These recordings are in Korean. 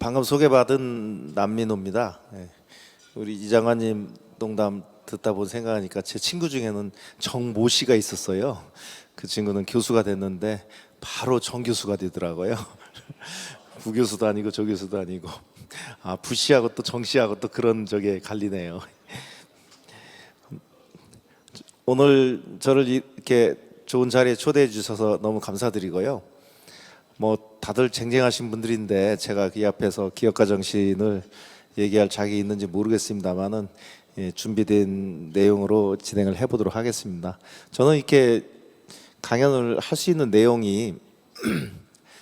방금 소개받은 남민호입니다. 예. 우리 이장관님 농담 듣다 본 생각하니까 제 친구 중에는 정모 씨가 있었어요. 그 친구는 교수가 됐는데 바로 정 교수가 되더라고요. 부교수도 아니고 조 교수도 아니고. 아, 부 씨하고 또 정 씨하고 또 그런 적에 갈리네요. 오늘 저를 이렇게 좋은 자리에 초대해 주셔서 너무 감사드리고요. 뭐 다들 쟁쟁하신 분들인데 제가 이 앞에서 기업가 정신을 얘기할 자격이 있는지 모르겠습니다만은 준비된 내용으로 진행을 해보도록 하겠습니다. 저는 이렇게 강연을 할 수 있는 내용이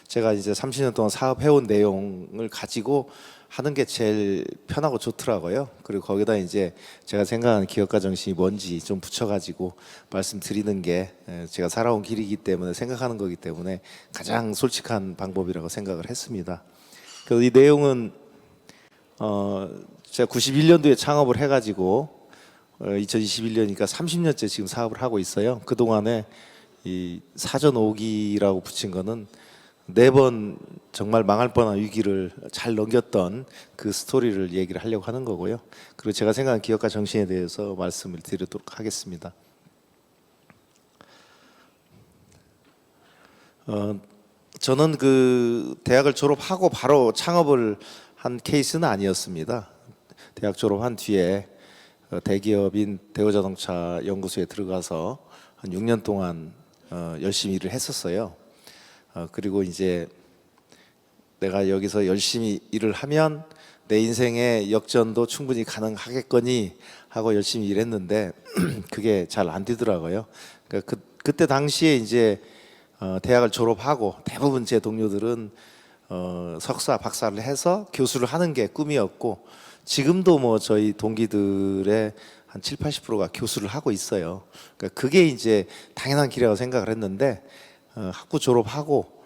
제가 이제 30년 동안 사업해온 내용을 가지고 하는 게 제일 편하고 좋더라고요. 그리고 거기다 이제 제가 생각하는 기업가 정신이 뭔지 좀 붙여가지고 말씀드리는 게 제가 살아온 길이기 때문에 생각하는 거기 때문에 가장 솔직한 방법이라고 생각을 했습니다. 그래서 이 내용은 제가 91년도에 창업을 해가지고 2021년이니까 30년째 지금 사업을 하고 있어요. 그 동안에 이 사전 5기라고 붙인 거는 4번 정말 망할 뻔한 위기를 잘 넘겼던 그 스토리를 얘기를 하려고 하는 거고요. 그리고 제가 생각하는 기업가 정신에 대해서 말씀을 드리도록 하겠습니다. 저는 그 대학을 졸업하고 바로 창업을 한 케이스는 아니었습니다. 대학 졸업한 뒤에 대기업인 대우자동차 연구소에 들어가서 한 6년 동안 열심히 일을 했었어요. 그리고 이제 내가 여기서 열심히 일을 하면 내 인생의 역전도 충분히 가능하겠거니 하고 열심히 일했는데 그게 잘 안 되더라고요. 그러니까 그때 당시에 이제 대학을 졸업하고 대부분 제 동료들은 석사, 박사를 해서 교수를 하는 게 꿈이었고 지금도 뭐 저희 동기들의 한 7, 80%가 교수를 하고 있어요. 그러니까 그게 이제 당연한 길이라고 생각을 했는데 학부 졸업하고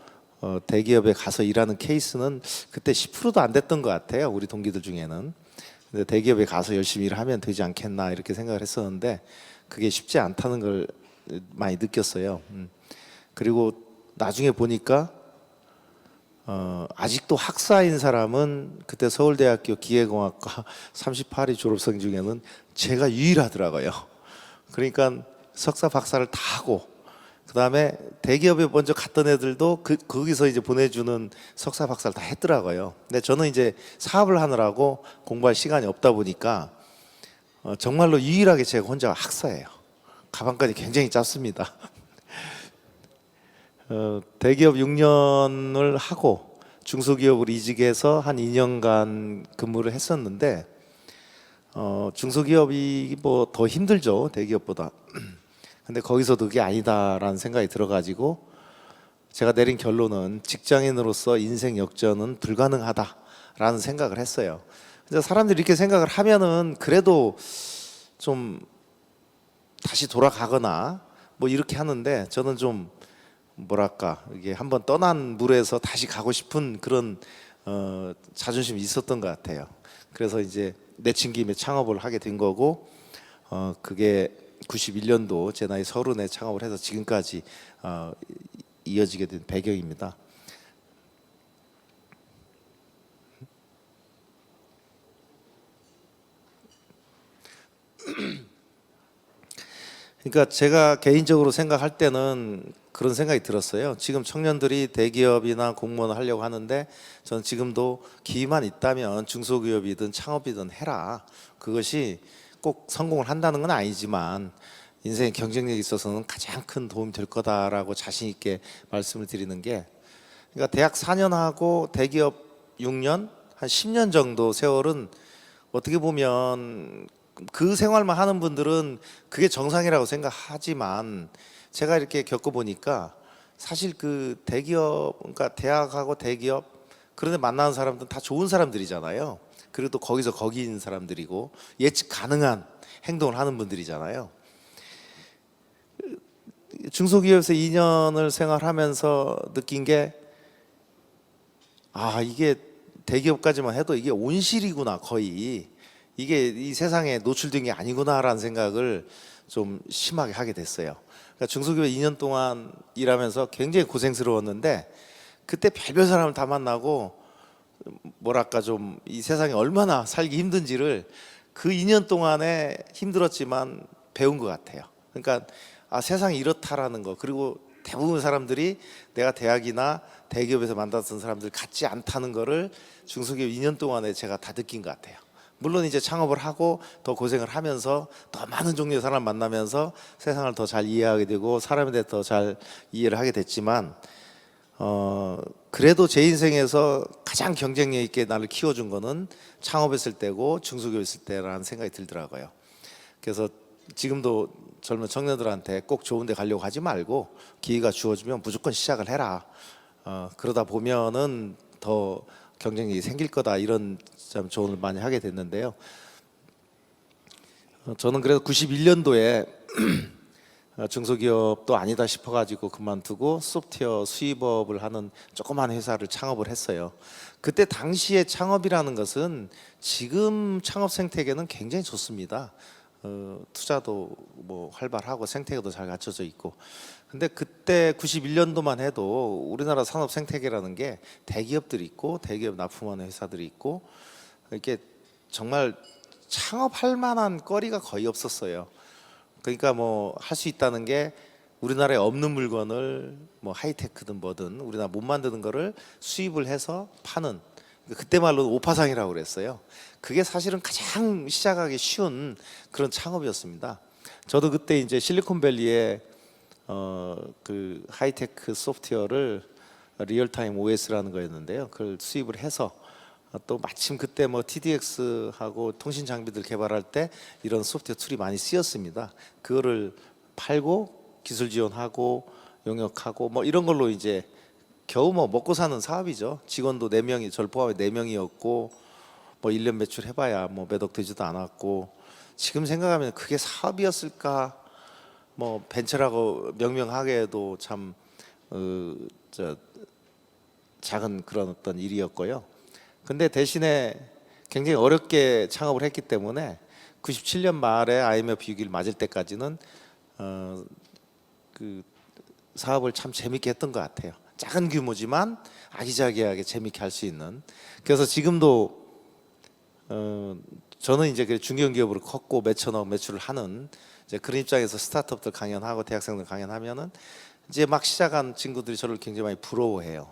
대기업에 가서 일하는 케이스는 그때 10%도 안 됐던 것 같아요. 우리 동기들 중에는. 근데 대기업에 가서 열심히 일하면 되지 않겠나 이렇게 생각을 했었는데 그게 쉽지 않다는 걸 많이 느꼈어요. 그리고 나중에 보니까 아직도 학사인 사람은 그때 서울대학교 기계공학과 38위 졸업생 중에는 제가 유일하더라고요. 그러니까 석사 박사를 다 하고 그 다음에 대기업에 먼저 갔던 애들도 거기서 이제 보내주는 석사 박사를 다 했더라고요. 근데 저는 이제 사업을 하느라고 공부할 시간이 없다 보니까 정말로 유일하게 제가 혼자 학사예요. 가방까지 굉장히 짧습니다. 대기업 6년을 하고 중소기업으로 이직해서 한 2년간 근무를 했었는데 중소기업이 뭐 더 힘들죠, 대기업보다. 근데 거기서도 그게 아니다라는 생각이 들어가지고 제가 내린 결론은 직장인으로서 인생 역전은 불가능하다라는 생각을 했어요. 근데 사람들이 이렇게 생각을 하면은 그래도 좀 다시 돌아가거나 뭐 이렇게 하는데 저는 좀 뭐랄까 이게 한번 떠난 물에서 다시 가고 싶은 그런 자존심이 있었던 것 같아요. 그래서 이제 내친 김에 창업을 하게 된 거고 그게 91년도 제 나이 30에 창업을 해서 지금까지 이어지게 된 배경입니다. 그러니까 제가 개인적으로 생각할 때는 그런 생각이 들었어요. 지금 청년들이 대기업이나 공무원을 하려고 하는데 저는 지금도 기회만 있다면 중소기업이든 창업이든 해라. 그것이 꼭 성공을 한다는 건 아니지만 인생의 경쟁력에 있어서는 가장 큰 도움이 될 거다라고 자신 있게 말씀을 드리는 게, 그러니까 대학 4년 하고 대기업 6년, 한 10년 정도 세월은 어떻게 보면 그 생활만 하는 분들은 그게 정상이라고 생각하지만 제가 이렇게 겪어보니까 사실 그 대기업, 그러니까 대학하고 대기업 그런데 만나는 사람들은 다 좋은 사람들이잖아요. 그리고 또 거기서 거기인 사람들이고 예측 가능한 행동을 하는 분들이잖아요. 중소기업에서 2년을 생활하면서 느낀 게 이게 대기업까지만 해도 이게 온실이구나, 거의. 이게 이 세상에 노출된 게 아니구나라는 생각을 좀 심하게 하게 됐어요. 그러니까 중소기업 2년 동안 일하면서 굉장히 고생스러웠는데 그때 별별 사람을 다 만나고 뭐랄까 좀 이 세상에 얼마나 살기 힘든지를 그 2년 동안에 힘들었지만 배운 것 같아요. 그러니까 아 세상이 이렇다라는 거, 그리고 대부분 사람들이 내가 대학이나 대기업에서 만났던 사람들 같지 않다는 거를 중소기업 2년 동안에 제가 다 느낀 것 같아요. 물론 이제 창업을 하고 더 고생을 하면서 더 많은 종류의 사람 만나면서 세상을 더 잘 이해하게 되고 사람에 대해 더 잘 이해를 하게 됐지만 그래도 제 인생에서 가장 경쟁력 있게 나를 키워준 거는 창업했을 때고 중소기업했을 때라는 생각이 들더라고요. 그래서 지금도 젊은 청년들한테 꼭 좋은 데 가려고 하지 말고 기회가 주어지면 무조건 시작을 해라. 그러다 보면은 더 경쟁력이 생길 거다, 이런 참 조언을 많이 하게 됐는데요. 저는 그래서 91년도에 중소기업도 아니다 싶어가지고 그만두고 소프트웨어 수입업을 하는 조그만 회사를 창업을 했어요. 그때 당시에 창업이라는 것은 지금 창업 생태계는 굉장히 좋습니다. 투자도 뭐 활발하고 생태계도 잘 갖춰져 있고. 근데 그때 91년도만 해도 우리나라 산업 생태계라는 게 대기업들이 있고 대기업 납품하는 회사들이 있고 이렇게 정말 창업할 만한 거리가 거의 없었어요. 그러니까 뭐 할 수 있다는 게 우리나라에 없는 물건을 뭐 하이테크든 뭐든 우리나라 못 만드는 거를 수입을 해서 파는, 그때 말로 오파상이라고 그랬어요. 그게 사실은 가장 시작하기 쉬운 그런 창업이었습니다. 저도 그때 이제 실리콘밸리에 그 하이테크 소프트웨어를 리얼타임 OS라는 거였는데요. 그걸 수입을 해서 또 마침 그때 뭐 TDX하고 통신 장비들 개발할 때 이런 소프트웨어 툴이 많이 쓰였습니다. 그거를 팔고 기술 지원하고 용역하고 뭐 이런 걸로 이제 겨우 뭐 먹고 사는 사업이죠. 직원도 4명이, 저를 포함해 4명이었고 뭐 1년 매출 해봐야 뭐 몇 억 되지도 않았고, 지금 생각하면 그게 사업이었을까? 뭐 벤처라고 명명하게 해도 참 작은 그런 어떤 일이었고요. 근데 대신에 굉장히 어렵게 창업을 했기 때문에 97년 말에 IMF 위기를 맞을 때까지는 그 사업을 참 재밌게 했던 것 같아요. 작은 규모지만 아기자기하게 재밌게 할 수 있는. 그래서 지금도 저는 이제 그 중견기업으로 컸고 몇천억 매출을 하는 이제 그런 입장에서 스타트업들 강연하고 대학생들 강연하면은 이제 막 시작한 친구들이 저를 굉장히 많이 부러워해요.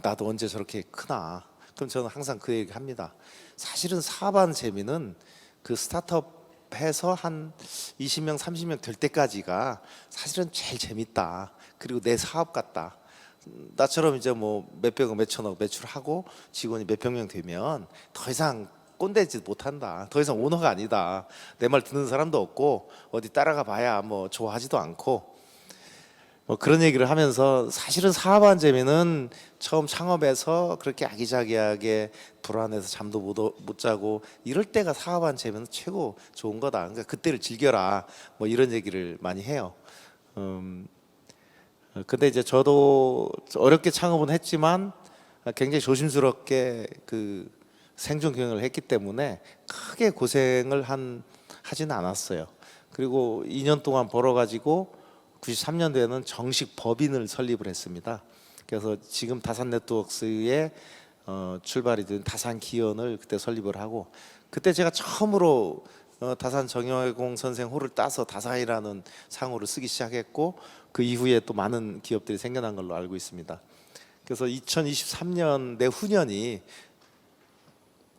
나도 언제 저렇게 크나. 그럼 저는 항상 그 얘기 합니다. 사실은 사업하는 재미는 그 스타트업 해서 한 20명, 30명 될 때까지가 사실은 제일 재밌다. 그리고 내 사업 같다. 나처럼 이제 뭐 몇백억, 몇천억 매출하고 직원이 몇백 명 되면 더 이상 꼰대짓 못한다. 더 이상 오너가 아니다. 내 말 듣는 사람도 없고 어디 따라가 봐야 뭐 좋아하지도 않고, 뭐 그런 얘기를 하면서 사실은 사업한 재미는 처음 창업해서 그렇게 아기자기하게 불안해서 잠도 못 자고 이럴 때가 사업한 재미는 최고 좋은 거다. 그러니까 그때를 즐겨라. 뭐 이런 얘기를 많이 해요. 근데 이제 저도 어렵게 창업은 했지만 굉장히 조심스럽게 그 생존 경영을 했기 때문에 크게 고생을 하지는 않았어요. 그리고 2년 동안 벌어가지고 93년도에는 정식 법인을 설립을 했습니다. 그래서 지금 다산 네트워크스의 출발이 된 다산 기원을 그때 설립을 하고, 그때 제가 처음으로 다산 정여공 선생 호를 따서 다산이라는 상호를 쓰기 시작했고, 그 이후에 또 많은 기업들이 생겨난 걸로 알고 있습니다. 그래서 2023년 내후년이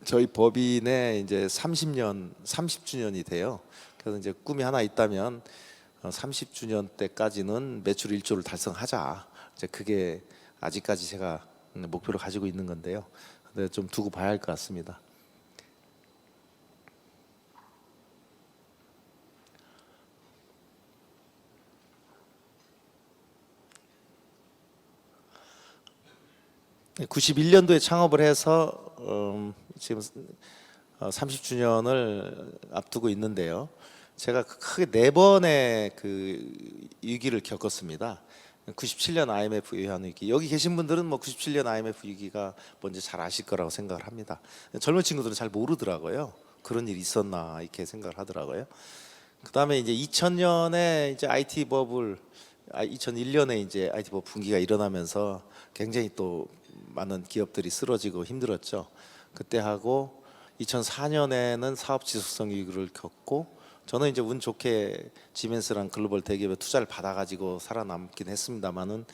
저희 법인의 이제 30주년이 돼요. 그래서 이제 꿈이 하나 있다면 30주년 때까지는 매출 1조를 달성하자. 이제 그게 아직까지 제가 목표로 가지고 있는 건데요. 근데 좀 두고 봐야 할 것 같습니다. 네, 91년도에 창업을 해서 지금 30주년을 앞두고 있는데요. 제가 크게 4번의 그 위기를 겪었습니다. 97년 IMF 외환위기. 여기 계신 분들은 뭐 97년 IMF 위기가 뭔지 잘 아실 거라고 생각을 합니다. 젊은 친구들은 잘 모르더라고요. 그런 일이 있었나 이렇게 생각을 하더라고요. 그다음에 이제 2000년에 이제 IT 버블, 2001년에 이제 IT 버블 분기가 일어나면서 굉장히 또 많은 기업들이 쓰러지고 힘들었죠. 그때 하고 2004년에는 사업 지속성 위기를 겪고 저는 이제 운 좋게 지멘스랑 글로벌 대기업의 투자를 받아가지고 살아남긴 했습니다만은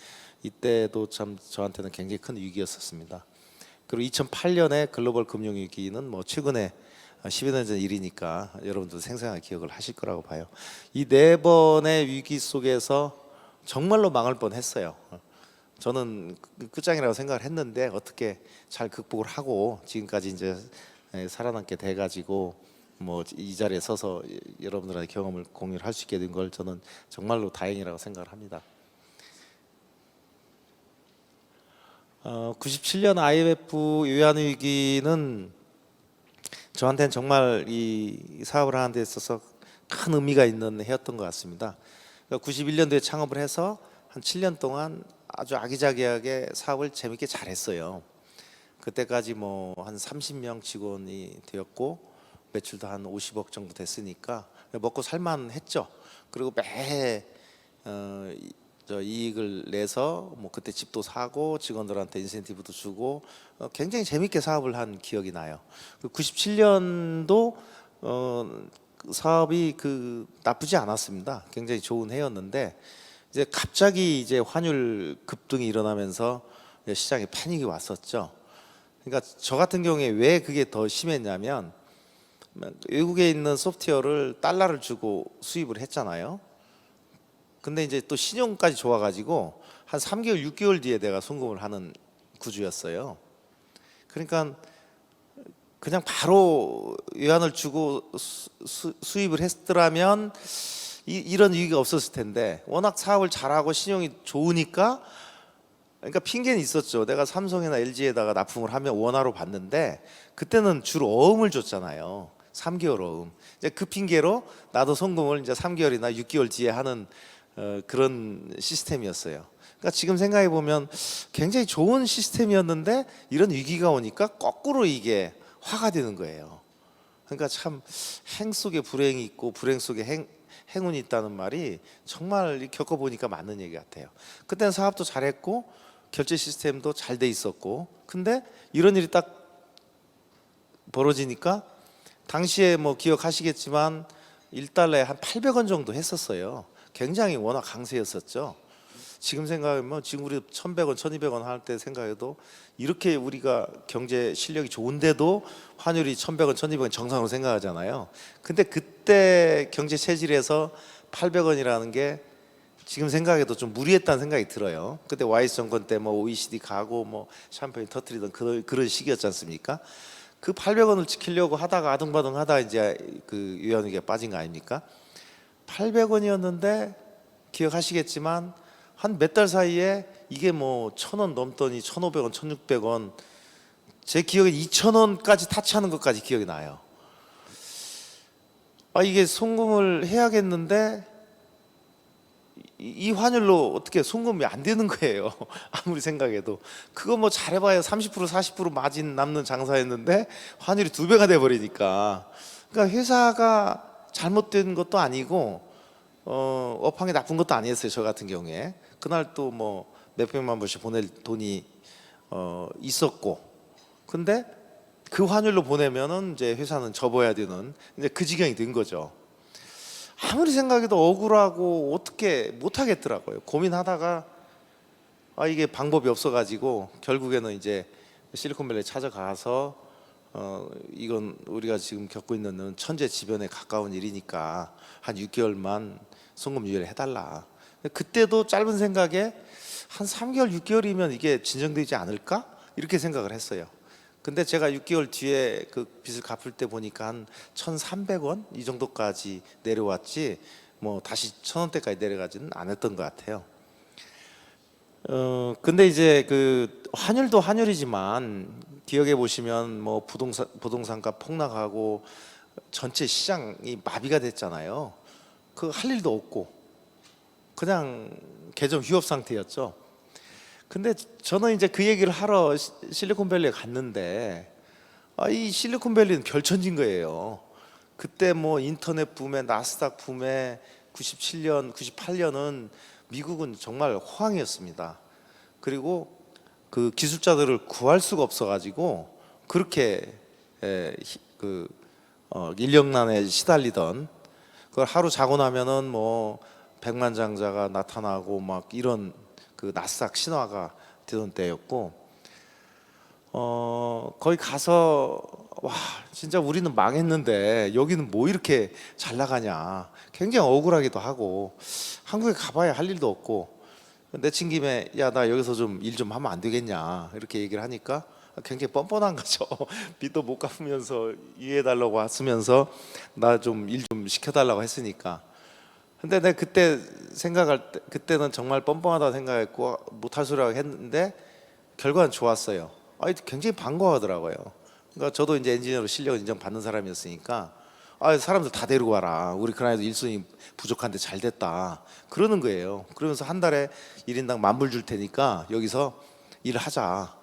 이때도 참 저한테는 굉장히 큰 위기였었습니다. 그리고 2008년에 글로벌 금융위기는 뭐 최근에 12년 전 일이니까 여러분도 생생하게 기억을 하실 거라고 봐요. 이 네 번의 위기 속에서 정말로 망할 뻔했어요. 저는 끝장이라고 생각을 했는데 어떻게 잘 극복을 하고 지금까지 이제 살아남게 돼가지고 뭐 이 자리에 서서 여러분들한테 경험을 공유를 할 수 있게 된 걸 저는 정말로 다행이라고 생각을 합니다. 97년 IMF 외환위기는 저한테는 정말 이 사업을 하는 데 있어서 큰 의미가 있는 해였던 것 같습니다. 91년도에 창업을 해서 한 7년 동안 아주 아기자기하게 사업을 재밌게 잘했어요. 그때까지 뭐 한 30명 직원이 되었고 매출도 한 50억 정도 됐으니까 먹고 살만했죠. 그리고 매해 저 이익을 내서 뭐 그때 집도 사고 직원들한테 인센티브도 주고 굉장히 재밌게 사업을 한 기억이 나요. 97년도 사업이 나쁘지 않았습니다. 굉장히 좋은 해였는데 이제 갑자기 이제 환율 급등이 일어나면서 시장에 패닉이 왔었죠. 그러니까 저 같은 경우에 왜 그게 더 심했냐면 외국에 있는 소프트웨어를 달러를 주고 수입을 했잖아요. 근데 이제 또 신용까지 좋아가지고 한 3개월, 6개월 뒤에 내가 송금을 하는 구조였어요. 그러니까 그냥 바로 외환을 주고 수입을 했더라면 이런 위기가 없었을 텐데 워낙 사업을 잘하고 신용이 좋으니까 그러니까 핑계는 있었죠. 내가 삼성이나 LG에다가 납품을 하면 원화로 받는데 그때는 주로 어음을 줬잖아요. 3개월 어음. 이제 그 핑계로 나도 송금을 이제 3개월이나 6개월 뒤에 하는 그런 시스템이었어요. 그러니까 지금 생각해 보면 굉장히 좋은 시스템이었는데 이런 위기가 오니까 거꾸로 이게 화가 되는 거예요. 그러니까 참 행 속에 불행이 있고 불행 속에 행운이 있다는 말이 정말 겪어보니까 맞는 얘기 같아요. 그때는 사업도 잘했고 결제 시스템도 잘 돼 있었고 근데 이런 일이 딱 벌어지니까 당시에 뭐 기억하시겠지만 1달러에 한 800원 정도 했었어요. 굉장히 워낙 강세였었죠. 지금 생각하면 지금 우리 1,100원, 1,200원 할 때 생각해도 이렇게 우리가 경제 실력이 좋은데도 환율이 1,100원, 1,200원 정상으로 생각하잖아요. 근데 그때 경제 체질에서 800원이라는 게 지금 생각해도 좀 무리했다는 생각이 들어요. 그때 YS 정권 때 뭐 OECD 가고 뭐 샴페인 터트리던 그런 시기였지 않습니까? 그 800원을 지키려고 하다가 아등바등 하다 이제 그 위안위기가 빠진 거 아닙니까? 800원이었는데 기억하시겠지만 한 몇 달 사이에 이게 뭐 1,000원 넘더니 1,500원, 1,600원 제 기억에 2,000원까지 타치하는 것까지 기억이 나요. 이게 송금을 해야겠는데 이 환율로 어떻게 송금이 안 되는 거예요. 아무리 생각해도 그거 뭐 잘해봐야 30% 40% 마진 남는 장사였는데 환율이 2배가 돼버리니까 그러니까 회사가 잘못된 것도 아니고 업황이 나쁜 것도 아니었어요. 저 같은 경우에 그날 또 뭐 몇백만 불씩 보낼 돈이 있었고 근데 그 환율로 보내면은 이제 회사는 접어야 되는 이제 그 지경이 된 거죠. 아무리 생각해도 억울하고 어떻게 못 하겠더라고요. 고민하다가 이게 방법이 없어가지고 결국에는 이제 실리콘밸리 찾아가서 이건 우리가 지금 겪고 있는 천재지변에 가까운 일이니까 한 6개월만 송금 유예를 해달라. 그때도 짧은 생각에 한 3개월, 6개월이면 이게 진정되지 않을까? 이렇게 생각을 했어요. 근데 제가 6개월 뒤에 그 빚을 갚을 때 보니까 한 1,300원 이 정도까지 내려왔지 뭐 다시 1,000원대까지 내려가지는 않았던 것 같아요. 근데 이제 그 환율도 환율이지만 기억해 보시면 뭐 부동산가 폭락하고 전체 시장이 마비가 됐잖아요. 그 할 일도 없고 그냥 개점 휴업 상태였죠. 근데 저는 이제 그 얘기를 하러 실리콘밸리에 갔는데 이 실리콘밸리는 별천지인 거예요. 그때 뭐 인터넷 붐에 나스닥 붐에 97년, 98년은 미국은 정말 호황이었습니다. 그리고 그 기술자들을 구할 수가 없어가지고 그렇게 인력난에 시달리던, 그걸 하루 자고 나면은 뭐 백만장자가 나타나고 막 이런 그 나스닥 신화가 되던 때였고, 거기 가서 와 진짜 우리는 망했는데 여기는 뭐 이렇게 잘 나가냐, 굉장히 억울하기도 하고, 한국에 가봐야 할 일도 없고, 내친 김에 야 나 여기서 좀 일 좀 하면 안 되겠냐 이렇게 얘기를 하니까 굉장히 뻔뻔한 거죠. 빚도 못 갚으면서 이해해달라고 왔으면서 나 좀 일 좀 시켜달라고 했으니까. 근데 내가 그때 생각할 때 그때는 정말 뻔뻔하다 생각했고 못할 소리라고 했는데 결과는 좋았어요. 굉장히 반가워하더라고요. 그러니까 저도 이제 엔지니어로 실력을 인정받는 사람이었으니까 사람들 다 데리고 와라, 우리 그날에도 일손이 부족한데 잘 됐다 그러는 거예요. 그러면서 한 달에 1인당 10,000불 줄 테니까 여기서 일을 하자.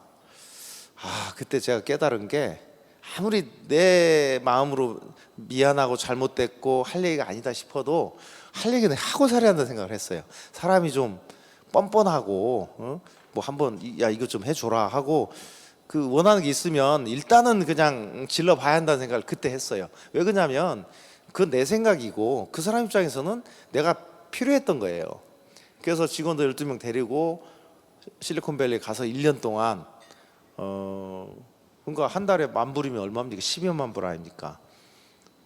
그때 제가 깨달은 게, 아무리 내 마음으로 미안하고 잘못됐고 할 얘기가 아니다 싶어도 할 얘기는 하고 살아야 한다는 생각을 했어요. 사람이 좀 뻔뻔하고 뭐 한번 야 이거 좀 해줘라 하고 그 원하는 게 있으면 일단은 그냥 질러봐야 한다는 생각을 그때 했어요. 왜 그러냐면 그건 내 생각이고 그 사람 입장에서는 내가 필요했던 거예요. 그래서 직원들 12명 데리고 실리콘밸리 가서 1년 동안 그러니까 한 달에 10,000불이면 얼마입니까? 12만 불 아닙니까?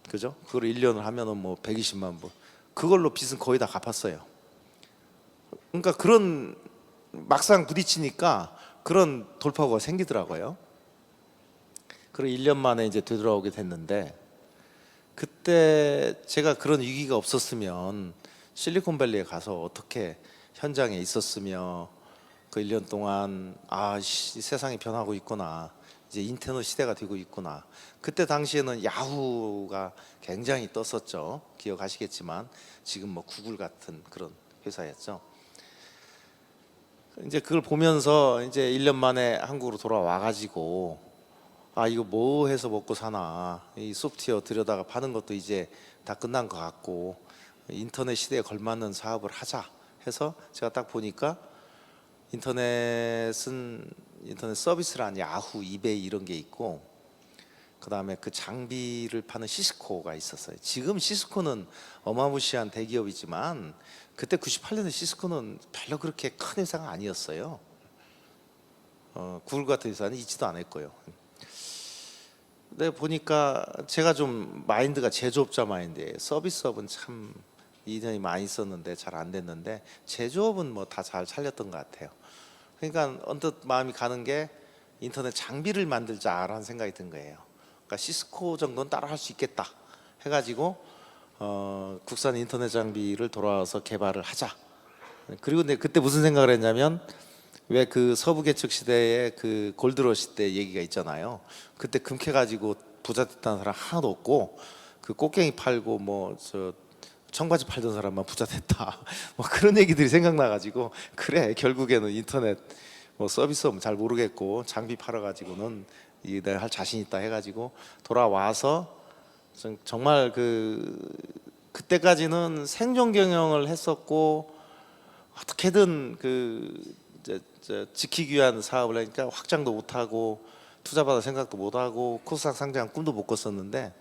그죠? 그걸 1년을 하면은 뭐 120만 불. 그걸로 빚은 거의 다 갚았어요. 그러니까 그런 막상 부딪히니까 그런 돌파구가 생기더라고요. 그리고 1년 만에 이제 되돌아오게 됐는데, 그때 제가 그런 위기가 없었으면 실리콘밸리에 가서 어떻게 현장에 있었으며 그 1년 동안 세상이 변하고 있구나, 이제 인터넷 시대가 되고 있구나. 그때 당시에는 야후가 굉장히 떴었죠. 기억하시겠지만 지금 뭐 구글 같은 그런 회사였죠. 이제 그걸 보면서 이제 1년 만에 한국으로 돌아와 가지고 이거 뭐 해서 먹고 사나, 이 소프트웨어 들여다가 파는 것도 이제 다 끝난 것 같고 인터넷 시대에 걸맞는 사업을 하자 해서 제가 딱 보니까 인터넷 서비스란 야후, 이베이 이런 게 있고, 그 다음에 그 장비를 파는 시스코가 있었어요. 지금 시스코는 어마무시한 대기업이지만 그때 98년에 시스코는 별로 그렇게 큰 회사가 아니었어요. 구글 같은 회사는 있지도 않을 거예요. 근데 보니까 제가 좀 마인드가 제조업자 마인드예요. 서비스업은 참 인연이 많이 있었는데 잘 안 됐는데 제조업은 뭐 다 잘 살렸던 것 같아요. 그러니까 언뜻 마음이 가는 게 인터넷 장비를 만들자라는 생각이 든 거예요. 그러니까 시스코 정도는 따라 할 수 있겠다 해가지고 국산 인터넷 장비를 돌아와서 개발을 하자. 그리고 그때 무슨 생각을 했냐면, 왜 그 서부 개척 시대에 그 골드러시 때 얘기가 있잖아요. 그때 금 캐가지고 부자 됐다는 사람 하나도 없고 그 꽃갱이 팔고 뭐 저 청바지 팔던 사람만 부자 됐다. 뭐 그런 얘기들이 생각나가지고, 그래 결국에는 인터넷 뭐 서비스업은 잘 모르겠고 장비 팔아가지고는 내가 할 자신 있다 해가지고 돌아와서 정말 그때까지는 생존 경영을 했었고 어떻게든 지키기 위한 사업을 하니까 확장도 못하고 투자받을 생각도 못하고 코스닥 상장 꿈도 못 꿨었는데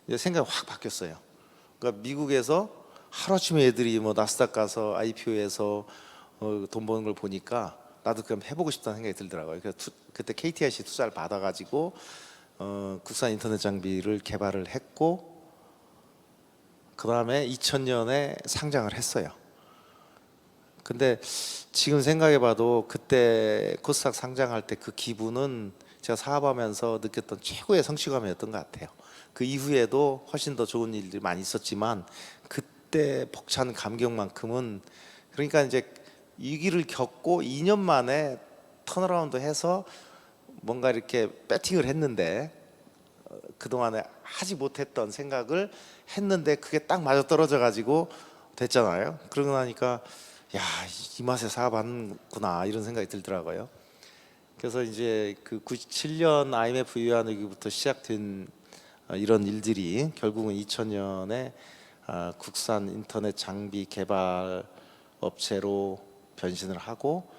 이제 생각이 확 바뀌었어요. 그러니까 미국에서 하루아침에 애들이 뭐 나스닥 가서 IPO에서 돈 버는 걸 보니까 나도 그럼 해보고 싶다는 생각이 들더라고요. 그래서 그때 KTIC 투자를 받아가지고 국산 인터넷 장비를 개발을 했고, 그 다음에 2000년에 상장을 했어요. 근데 지금 생각해봐도 그때 코스닥 상장할 때 그 기분은 제가 사업하면서 느꼈던 최고의 성취감이었던 것 같아요. 그 이후에도 훨씬 더 좋은 일들이 많이 있었지만 그때 벅찬 감격만큼은, 그러니까 이제 위기를 겪고 2년 만에 턴어라운드 해서 뭔가 이렇게 배팅을 했는데 그동안에 하지 못했던 생각을 했는데 그게 딱 맞아떨어져 가지고 됐잖아요. 그러고 나니까 야, 이 맛에 사업하는구나 이런 생각이 들더라고요. 그래서 이제 그 97년 IMF 위기부터 시작된 이런 일들이 결국은 2000년에 국산 인터넷 장비 개발 업체로 변신을 하고,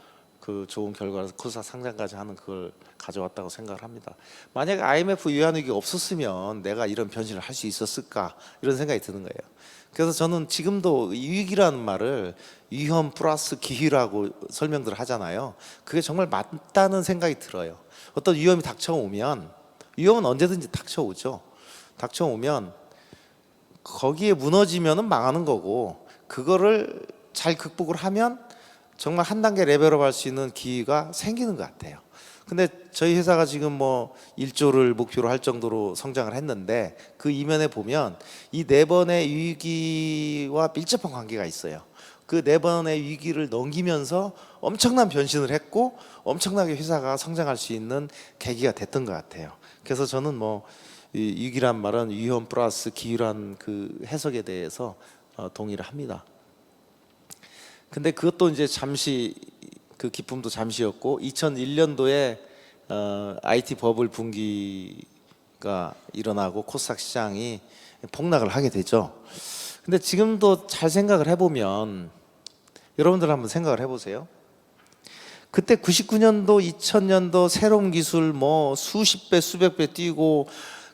그 좋은 결과를 코스닥 상장까지 하는 그걸 가져왔다고 생각을 합니다. 만약에 IMF 위안위기가 없었으면 내가 이런 변신을 할 수 있었을까 이런 생각이 드는 거예요. 그래서 저는 지금도 위기라는 말을 위험 플러스 기회라고 설명들을 하잖아요. 그게 정말 맞다는 생각이 들어요. 어떤 위험이 닥쳐오면, 위험은 언제든지 닥쳐오죠. 닥쳐오면 거기에 무너지면은 망하는 거고, 그거를 잘 극복을 하면 정말 한 단계 레벨업 할 수 있는 기회가 생기는 것 같아요. 근데 저희 회사가 지금 뭐 1조를 목표로 할 정도로 성장을 했는데, 그 이면에 보면 이 네 번의 위기와 밀접한 관계가 있어요. 그 네 번의 위기를 넘기면서 엄청난 변신을 했고 엄청나게 회사가 성장할 수 있는 계기가 됐던 것 같아요. 그래서 저는 뭐 이 위기란 말은 위험 플러스 기회란 그 해석에 대해서 동의를 합니다. 근데 그것도 이제 잠시, 그 기쁨도 잠시였고, 2001년도에 IT 버블 붕괴가 일어나고 코스닥 시장이 폭락을 하게 되죠. 근데 지금도 잘 생각을 해보면, 여러분들 한번 생각을 해보세요. 그때 99년도, 2000년도 새로운 기술 뭐 수십 배, 수백 배 뛰고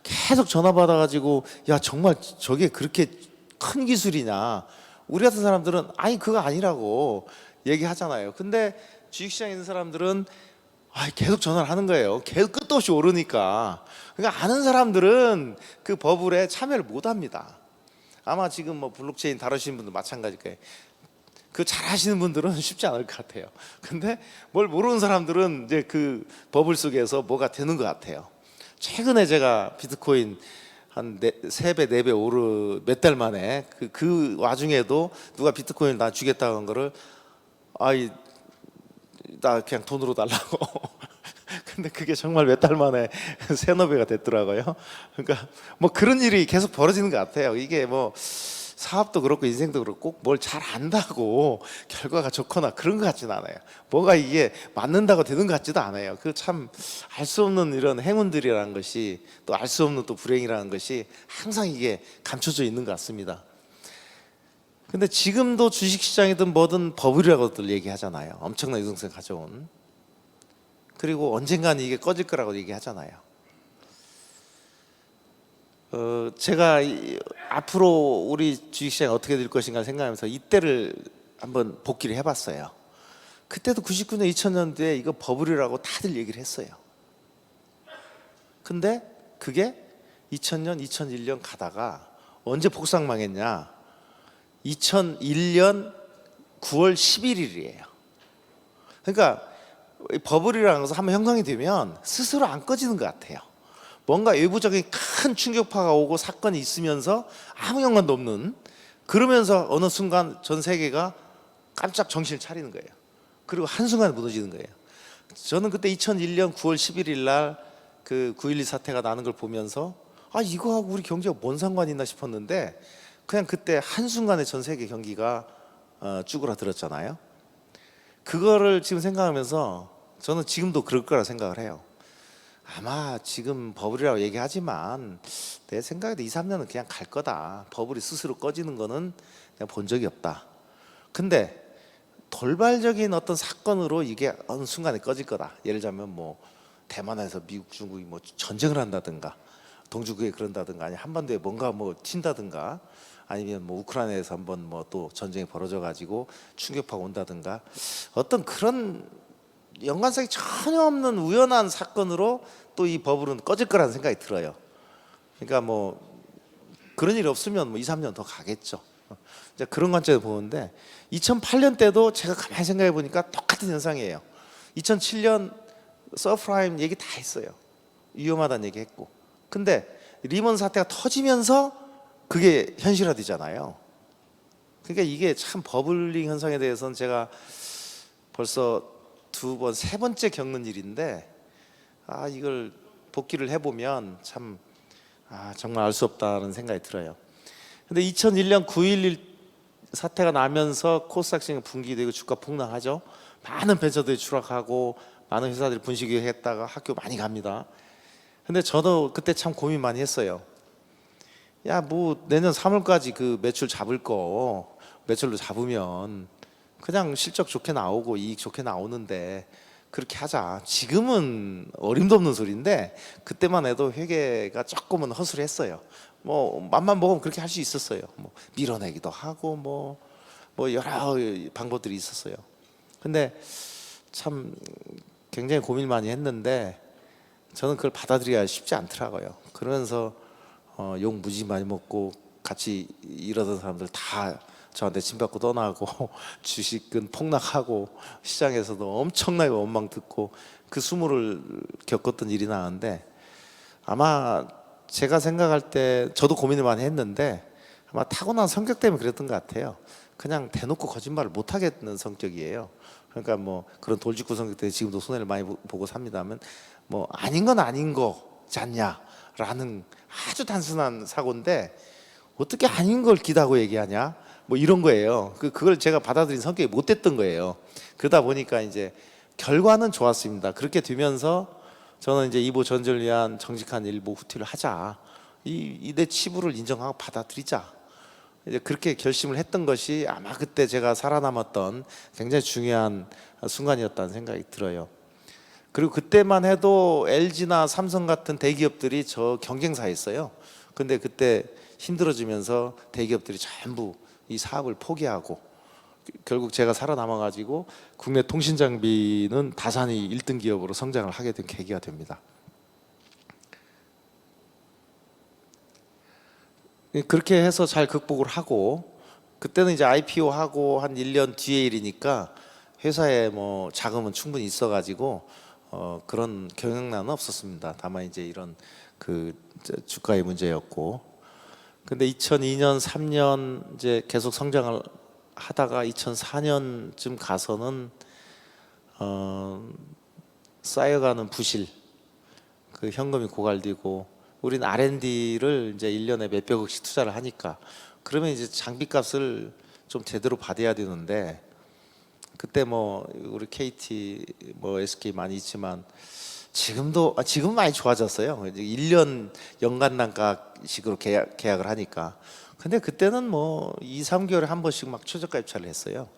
계속 전화 받아가지고, 야 정말 저게 그렇게 큰 기술이냐, 우리 같은 사람들은 아니 그거 아니라고 얘기하잖아요. 근데 주식시장에 있는 사람들은 계속 전화를 하는 거예요. 계속 끝도 없이 오르니까. 그러니까 아는 사람들은 그 버블에 참여를 못 합니다. 아마 지금 뭐 블록체인 다루시는 분들 마찬가지일 거예요. 그 잘하시는 분들은 쉽지 않을 것 같아요. 근데 뭘 모르는 사람들은 이제 그 버블 속에서 뭐가 되는 것 같아요. 최근에 제가 비트코인 한 3배, 4배 오르 몇 달 만에 그 와중에도 누가 비트코인 나 주겠다고 한 거를 나 그냥 돈으로 달라고. 근데 그게 정말 몇 달 만에 세너 배가 됐더라고요. 그러니까 뭐 그런 일이 계속 벌어지는 것 같아요. 이게 뭐 사업도 그렇고 인생도 그렇고 꼭 뭘 잘 안다고 결과가 좋거나 그런 것 같지는 않아요. 뭐가 이게 맞는다고 되는 것 같지도 않아요. 그 참 알 수 없는 이런 행운들이라는 것이, 또 알 수 없는 또 불행이라는 것이 항상 이게 감춰져 있는 것 같습니다. 근데 지금도 주식시장이든 뭐든 버블이라고들 얘기하잖아요. 엄청난 유동성 가져온. 그리고 언젠간 이게 꺼질 거라고 얘기하잖아요. 제가 앞으로 우리 주식시장이 어떻게 될 것인가 생각하면서 이때를 한번 복기를 해봤어요. 그때도 99년, 2000년대에 이거 버블이라고 다들 얘기를 했어요. 근데 그게 2000년, 2001년 가다가 언제 폭삭망했냐? 2001년 9월 11일이에요. 그러니까 버블이라는 것은 한번 형성이 되면 스스로 안 꺼지는 것 같아요. 뭔가 외부적인 큰 충격파가 오고 사건이 있으면서 아무 연관도 없는, 그러면서 어느 순간 전 세계가 깜짝 정신을 차리는 거예요. 그리고 한순간에 무너지는 거예요. 저는 그때 2001년 9월 11일 날 그 9.12 사태가 나는 걸 보면서 이거하고 우리 경제가 뭔 상관이 있나 싶었는데, 그냥 그때 한순간에 전 세계 경기가 쭈그라들었잖아요. 그거를 지금 생각하면서 저는 지금도 그럴 거라 생각을 해요. 아마 지금 버블이라고 얘기하지만 내 생각에도 2, 3년은 그냥 갈 거다. 버블이 스스로 꺼지는 거는 그냥 본 적이 없다. 근데 돌발적인 어떤 사건으로 이게 어느 순간에 꺼질 거다. 예를 들자면 뭐 대만에서 미국, 중국이 뭐 전쟁을 한다든가, 동중국에 그런다든가, 아니 한반도에 뭔가 뭐 튄다든가, 아니면 뭐 우크라이나에서 한번 뭐 또 전쟁이 벌어져 가지고 충격파가 온다든가, 어떤 그런 연관성이 전혀 없는 우연한 사건으로 또 이 버블은 꺼질 거라는 생각이 들어요. 그러니까 뭐 그런 일이 없으면 뭐 2, 3년 더 가겠죠. 이제 그런 관점에서 보는데, 2008년 때도 제가 가만히 생각해 보니까 똑같은 현상이에요. 2007년 서프라임 얘기 다 했어요. 위험하다는 얘기 했고. 근데 리먼 사태가 터지면서 그게 현실화되잖아요. 그러니까 이게 참 버블링 현상에 대해서는 제가 벌써 2번, 3번째 겪는 일인데, 이걸 복기를 해보면 참 정말 알 수 없다는 생각이 들어요. 근데 2001년 9.11 사태가 나면서 코스닥 시장이 붕괴되고 주가 폭락하죠. 많은 벤처들이 추락하고 많은 회사들이 분식회했다가 학교 많이 갑니다. 근데 저도 그때 참 고민 많이 했어요. 야, 뭐 내년 3월까지 그 매출 잡을 거 매출로 잡으면 그냥 실적 좋게 나오고 이익 좋게 나오는데 그렇게 하자. 지금은 어림도 없는 소리인데 그때만 해도 회계가 조금은 허술했어요. 뭐 맘만 먹으면 그렇게 할 수 있었어요. 뭐 밀어내기도 하고 뭐 여러 방법들이 있었어요. 근데 참 굉장히 고민 많이 했는데 저는 그걸 받아들여야 쉽지 않더라고요. 그러면서 욕 무지 많이 먹고 같이 일하던 사람들 다 저한테 침받고 떠나고 주식은 폭락하고 시장에서도 엄청나게 원망 듣고 그 수모를 겪었던 일이 나는데 아마 제가 생각할 때 저도 고민을 많이 했는데 아마 타고난 성격 때문에 그랬던 것 같아요. 그냥 대놓고 거짓말을 못 하겠는 성격이에요. 그러니까 뭐 그런 돌직구 성격 때문에 지금도 손해를 많이 보고 삽니다만 뭐 아닌 건 아닌 거지 않냐라는 아주 단순한 사고인데 어떻게 아닌 걸 기다고 얘기하냐 뭐 이런 거예요. 그걸 제가 받아들인 성격이 못 됐던 거예요. 그러다 보니까 이제 결과는 좋았습니다. 그렇게 되면서 저는 이제 이보 전전을 위한 정직한 일보 후퇴를 하자. 이 내 치부를 인정하고 받아들이자. 이제 그렇게 결심을 했던 것이 아마 그때 제가 살아남았던 굉장히 중요한 순간이었다는 생각이 들어요. 그리고 그때만 해도 LG나 삼성 같은 대기업들이 저 경쟁사였어요. 근데 그때 힘들어지면서 대기업들이 전부 이 사업을 포기하고 결국 제가 살아남아 가지고 국내 통신 장비는 다산이 1등 기업으로 성장을 하게 된 계기가 됩니다. 그렇게 해서 잘 극복을 하고 그때는 이제 IPO 하고 한 1년 뒤의 일이니까 회사에 뭐 자금은 충분히 있어 가지고 그런 경영난은 없었습니다. 다만 이제 이런 그 주가의 문제였고 근데 2002년 3년 이제 계속 성장을 하다가 2004년쯤 가서는 쌓여가는 부실, 그 현금이 고갈되고 우린 R&D를 이제 1년에 몇백억씩 투자를 하니까 그러면 이제 장비값을 좀 제대로 받아야 되는데 그때 뭐 우리 KT 뭐 SK 많이 있지만 지금 많이 좋아졌어요. 이제 1년 연간 단가식으로 계약을 하니까. 근데 그때는 뭐 2, 3개월에 한 번씩 막 최저가 입찰을 했어요.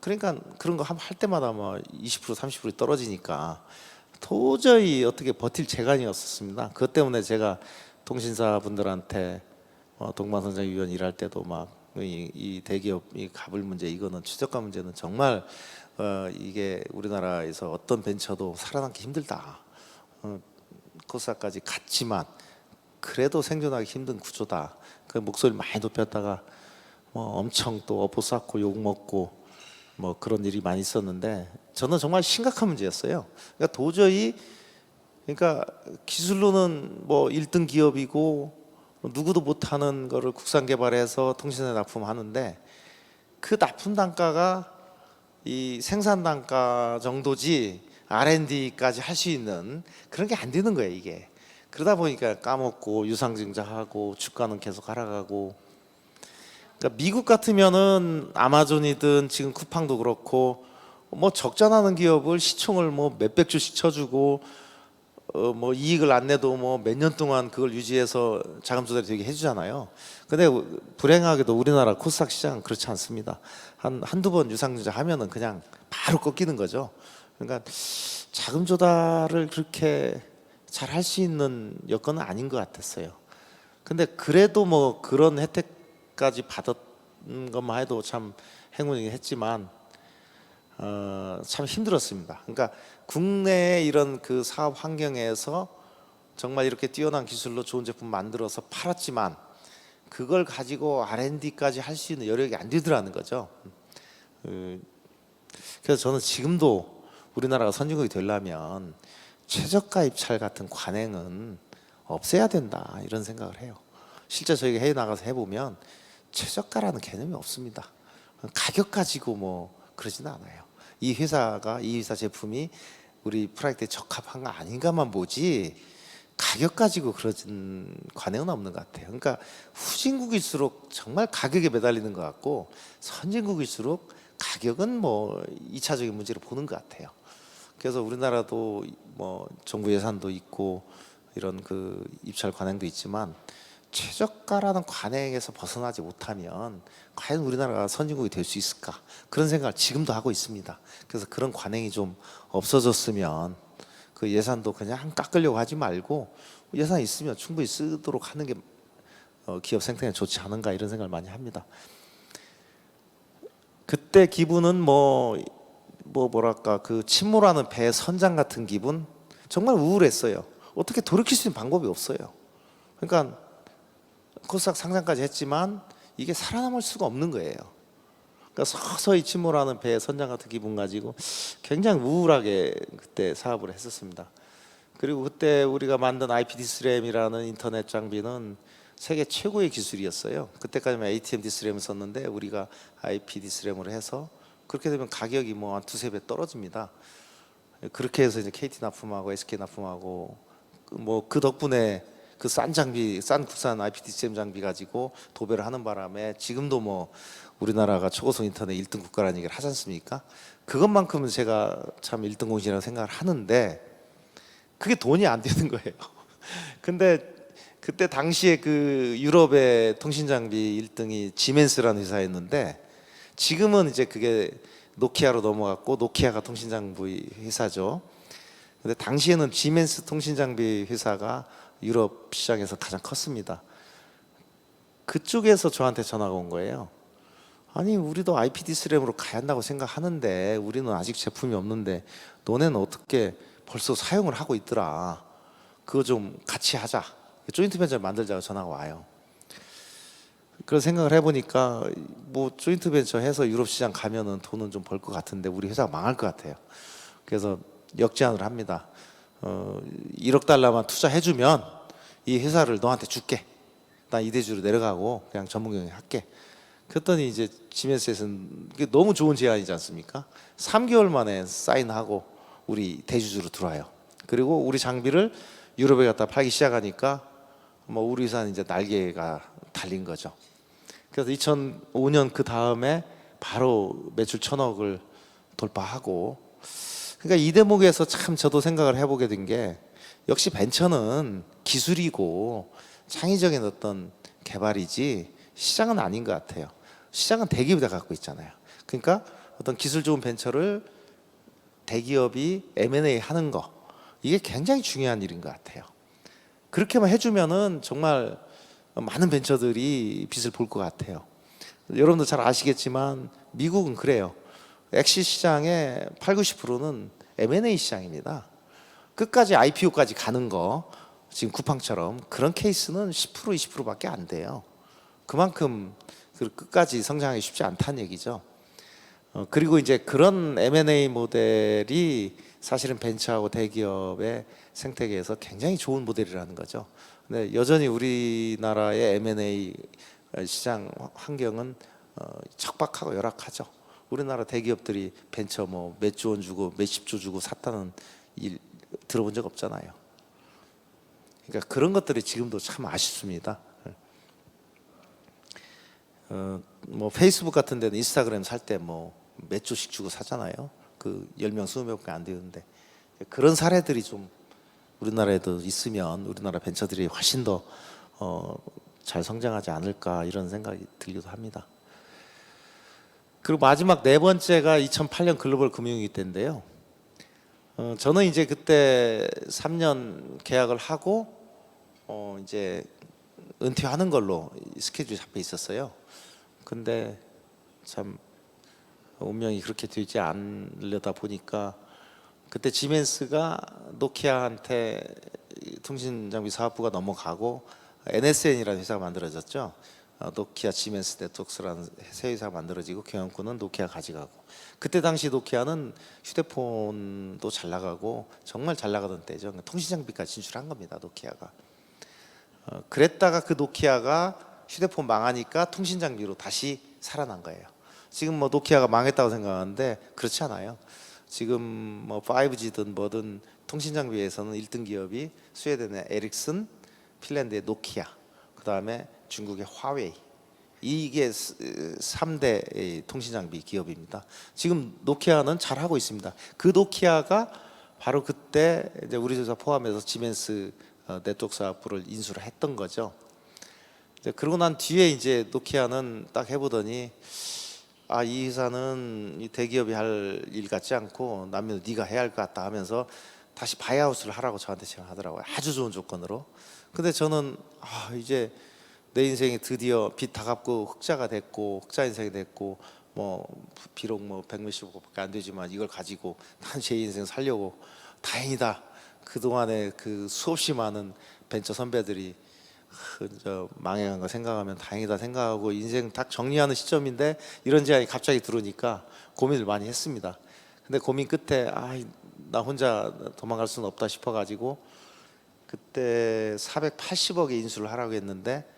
그러니까 그런 거 할 때마다 뭐 20% 30% 떨어지니까 도저히 어떻게 버틸 재간이었었습니다. 그것 때문에 제가 통신사 분들한테 동방선장위원 일할 때도 막 이 대기업 이 갑을 문제 이거는 최저가 문제는 정말 이게 우리나라에서 어떤 벤처도 살아남기 힘들다. 코스닥까지 갔지만 그래도 생존하기 힘든 구조다. 그 목소리 많이 높였다가 뭐 엄청 또 업보 쌓고 욕 먹고 뭐 그런 일이 많이 있었는데 저는 정말 심각한 문제였어요. 그러니까 도저히 그러니까 기술로는 뭐 1등 기업이고 누구도 못하는 거를 국산 개발해서 통신에 납품하는데 그 납품 단가가 이 생산 단가 정도지 R&D까지 할 수 있는 그런 게 안 되는 거예요 이게. 그러다 보니까 까먹고 유상증자하고 주가는 계속 하락하고. 그러니까 미국 같으면은 아마존이든 지금 쿠팡도 그렇고 뭐 적자나는 기업을 시총을 뭐 몇백 주씩 쳐주고 뭐 이익을 안 내도 뭐 몇 년 동안 그걸 유지해서 자금 조달이 되게 해주잖아요. 근데 불행하게도 우리나라 코스닥 시장은 그렇지 않습니다. 한두 번 유상증자 하면은 그냥 바로 꺾이는 거죠. 그러니까 자금 조달을 그렇게 잘 할 수 있는 여건은 아닌 것 같았어요. 근데 그래도 뭐 그런 혜택까지 받은 것만 해도 참 행운이긴 했지만 참 힘들었습니다. 그러니까 국내의 이런 그 사업 환경에서 정말 이렇게 뛰어난 기술로 좋은 제품 만들어서 팔았지만 그걸 가지고 R&D까지 할 수 있는 여력이 안 되더라는 거죠. 그래서 저는 지금도 우리나라가 선진국이 되려면 최저가 입찰 같은 관행은 없애야 된다 이런 생각을 해요. 실제 저희가 해외 나가서 해보면 최저가라는 개념이 없습니다. 가격 가지고 뭐 그러지는 않아요. 이 회사 제품이 우리 프로젝트에 적합한 거 아닌가만 보지 가격 가지고 그러진 관행은 없는 것 같아요. 그러니까 후진국일수록 정말 가격에 매달리는 것 같고 선진국일수록 가격은 뭐 2차적인 문제로 보는 것 같아요. 그래서 우리나라도 뭐 정부 예산도 있고 이런 그 입찰 관행도 있지만 최저가라는 관행에서 벗어나지 못하면 과연 우리나라가 선진국이 될 수 있을까? 그런 생각을 지금도 하고 있습니다. 그래서 그런 관행이 좀 없어졌으면 그 예산도 그냥 깎으려고 하지 말고 예산 있으면 충분히 쓰도록 하는 게 기업 생태계에 좋지 않은가 이런 생각을 많이 합니다. 그때 기분은 뭐랄까 그 침몰하는 배 선장 같은 기분, 정말 우울했어요. 어떻게 돌이킬 수 있는 방법이 없어요. 그러니까 코스닥 상장까지 했지만 이게 살아남을 수가 없는 거예요. 그러니까 서서히 침몰하는 배 선장 같은 기분 가지고 굉장히 우울하게 그때 사업을 했었습니다. 그리고 그때 우리가 만든 IPD스램이라는 인터넷 장비는 세계 최고의 기술이었어요. 그때까지만 ATM D스램을 썼는데 우리가 IPD스램으로 해서 그렇게 되면 가격이 뭐 한 두세 배 떨어집니다. 그렇게 해서 이제 KT 납품하고 SK 납품하고 뭐 그 덕분에 그 싼 장비, 싼 국산 IPD스램 장비 가지고 도배를 하는 바람에 지금도 뭐 우리나라가 초고속 인터넷 1등 국가라는 얘기를 하지 않습니까? 그것만큼은 제가 참 1등 공신이라고 생각을 하는데 그게 돈이 안 되는 거예요. 근데 그때 당시에 그 유럽의 통신 장비 1등이 지멘스라는 회사였는데 지금은 이제 그게 노키아로 넘어갔고 노키아가 통신 장비 회사죠. 근데 당시에는 지멘스 통신 장비 회사가 유럽 시장에서 가장 컸습니다. 그쪽에서 저한테 전화가 온 거예요. 아니 우리도 IPD스램으로 가야 한다고 생각하는데 우리는 아직 제품이 없는데 너네는 어떻게 벌써 사용을 하고 있더라. 그거 좀 같이 하자. 조인트 벤처를 만들자고 전화가 와요. 그런 생각을 해보니까 뭐 조인트 벤처 해서 유럽 시장 가면은 돈은 좀 벌 것 같은데 우리 회사가 망할 것 같아요. 그래서 역제안을 합니다. 1억 달러만 투자해주면 이 회사를 너한테 줄게. 난 이대주로 내려가고 그냥 전문 경영 할게. 그랬더니 이제 지멘스에서는 너무 좋은 제안이지 않습니까? 3개월 만에 사인하고 우리 대주주로 들어와요. 그리고 우리 장비를 유럽에 갖다 팔기 시작하니까 뭐 우리 회사는 이제 날개가 달린 거죠. 그래서 2005년 그 다음에 바로 매출 1,000억을 돌파하고, 그러니까 이 대목에서 참 저도 생각을 해보게 된 게 역시 벤처는 기술이고 창의적인 어떤 개발이지 시장은 아닌 것 같아요. 시장은 대기업이 다 갖고 있잖아요. 그러니까 어떤 기술 좋은 벤처를 대기업이 M&A 하는 거, 이게 굉장히 중요한 일인 것 같아요. 그렇게만 해주면은 정말 많은 벤처들이 빛을 볼 것 같아요. 여러분도 잘 아시겠지만 미국은 그래요. 엑시 시장의 80~90%는 M&A 시장입니다. 끝까지 IPO까지 가는 거, 지금 쿠팡처럼 그런 케이스는 10%~20%밖에 안 돼요. 그만큼 끝까지 성장하기 쉽지 않다는 얘기죠. 그리고 이제 그런 M&A 모델이 사실은 벤처하고 대기업의 생태계에서 굉장히 좋은 모델이라는 거죠. 근데 여전히 우리나라의 M&A 시장 환경은 척박하고 열악하죠. 우리나라 대기업들이 벤처 뭐 몇조 원 주고 몇십조 주고 샀다는 일 들어본 적 없잖아요. 그러니까 그런 것들이 지금도 참 아쉽습니다. 뭐 페이스북 같은 데는 인스타그램 살 때 뭐 몇 조씩 주고 사잖아요. 그 10명 20명밖에 안 되는데 그런 사례들이 좀 우리나라에도 있으면 우리나라 벤처들이 훨씬 더 잘 성장하지 않을까 이런 생각이 들기도 합니다. 그리고 마지막 네 번째가 2008년 글로벌 금융위기 때인데요. 저는 이제 그때 3년 계약을 하고 이제 은퇴하는 걸로 스케줄이 잡혀 있었어요. 근데 참 운명이 그렇게 되지 않으려다 보니까 그때 지멘스가 노키아한테 통신장비 사업부가 넘어가고 NSN이라는 회사가 만들어졌죠. 노키아 지멘스 네트워크스라는 새 회사가 만들어지고 경영권은 노키아 가져가고, 그때 당시 노키아는 휴대폰도 잘 나가고 정말 잘 나가던 때죠. 통신장비까지 진출한 겁니다, 노키아가. 그랬다가 그 노키아가 휴대폰 망하니까 통신장비로 다시 살아난 거예요. 지금 뭐 노키아가 망했다고 생각하는데 그렇지 않아요. 지금 뭐 5G든 뭐든 통신장비에서는 1등 기업이 스웨덴의 에릭슨, 핀란드의 노키아, 그 다음에 중국의 화웨이, 이게 3대 통신장비 기업입니다. 지금 노키아는 잘하고 있습니다. 그 노키아가 바로 그때 이제 우리 회사 포함해서 지멘스 네트워크 사업부를 인수를 했던 거죠. 이제 그러고 난 뒤에 이제 노키아는 딱 해보더니 아, 이 회사는 이 대기업이 할 일 같지 않고 남면 네가 해야 할 것 같다 하면서 다시 바이아웃을 하라고 저한테 제안하더라고요. 아주 좋은 조건으로. 근데 저는 아, 이제 내 인생이 드디어 빚 다 갚고 흑자가 됐고 흑자 인생이 됐고 뭐 비록 뭐 100몇십억밖에 안 되지만 이걸 가지고 난 제 인생 살려고 다행이다. 그동안에 그 수없이 많은 벤처 선배들이 저 망해간 거 생각하면 다행이다 생각하고 인생 딱 정리하는 시점인데 이런 제안이 갑자기 들어오니까 고민을 많이 했습니다. 근데 고민 끝에 아, 나 혼자 도망갈 수는 없다 싶어가지고 그때 480억에 인수를 하라고 했는데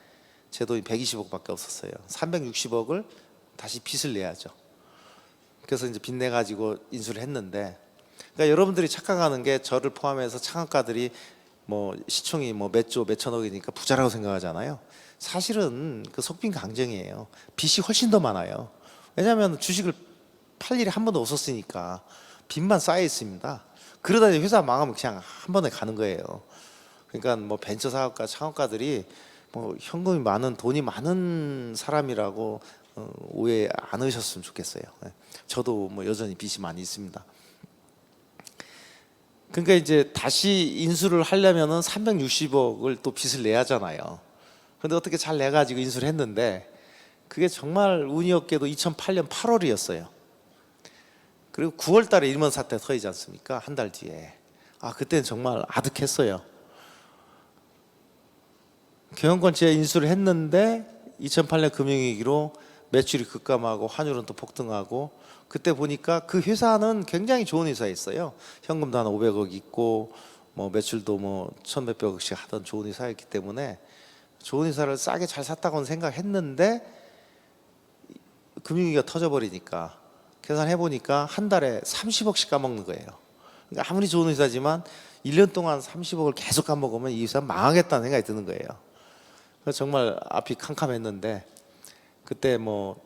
제 돈이 120억밖에 없었어요. 360억을 다시 빚을 내야죠. 그래서 이제 빚내 가지고 인수를 했는데, 그러니까 여러분들이 착각하는 게 저를 포함해서 창업가들이 뭐 시총이 뭐 몇 조, 몇 천억이니까 부자라고 생각하잖아요. 사실은 그 속빈 강정이에요. 빚이 훨씬 더 많아요. 왜냐하면 주식을 팔 일이 한 번도 없었으니까 빚만 쌓여 있습니다. 그러다 이제 회사 망하면 그냥 한 번에 가는 거예요. 그러니까 뭐 벤처 사업가, 창업가들이 뭐 현금이 많은, 돈이 많은 사람이라고 오해 안 하셨으면 좋겠어요. 저도 뭐 여전히 빚이 많이 있습니다. 그러니까 이제 다시 인수를 하려면은 360억을 또 빚을 내야 하잖아요. 근데 어떻게 잘 내가지고 인수를 했는데 그게 정말 운이 없게도 2008년 8월이었어요. 그리고 9월 달에 일본 사태 터지지 않습니까? 한 달 뒤에. 아, 그때는 정말 아득했어요. 경영권채 인수를 했는데 2008년 금융위기로 매출이 급감하고 환율은 또 폭등하고 그때 보니까 그 회사는 굉장히 좋은 회사였어요. 현금도 한 500억 있고 뭐 매출도 뭐 1,몇백억씩 하던 좋은 회사였기 때문에 좋은 회사를 싸게 잘 샀다고는 생각했는데 금융위기가 터져버리니까 계산해 보니까 한 달에 30억씩 까먹는 거예요. 그러니까 아무리 좋은 회사지만 1년 동안 30억을 계속 까먹으면 이 회사 망하겠다는 생각이 드는 거예요. 그래서 정말 앞이 캄캄했는데 그때 뭐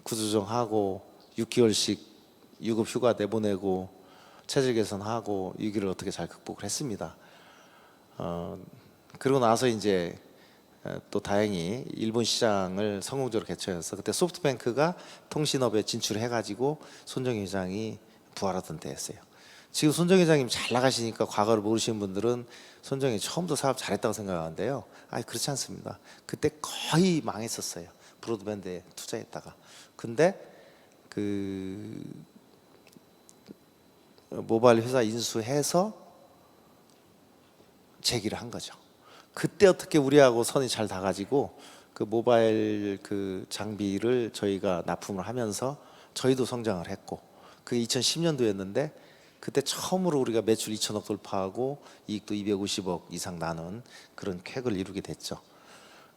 구조조정하고 6개월씩 유급 휴가 내보내고 체질 개선하고 위기를 어떻게 잘 극복을 했습니다. 그러고 나서 이제 또 다행히 일본 시장을 성공적으로 개최해서 그때 소프트뱅크가 통신업에 진출해가지고 손정희 회장이 부활하던 때였어요. 지금 손정희 회장님 잘 나가시니까 과거를 모르시는 분들은 손정희 처음부터 사업 잘했다고 생각하는데요. 아니 그렇지 않습니다. 그때 거의 망했었어요. 브로드밴드에 투자했다가. 근데 그 모바일 회사 인수해서 재기를 한 거죠. 그때 어떻게 우리하고 선이 잘 닿아가지고 그 모바일 그 장비를 저희가 납품을 하면서 저희도 성장을 했고 그게 2010년도였는데 그때 처음으로 우리가 매출 2천억 돌파하고 이익도 250억 이상 나는 그런 쾌거를 이루게 됐죠.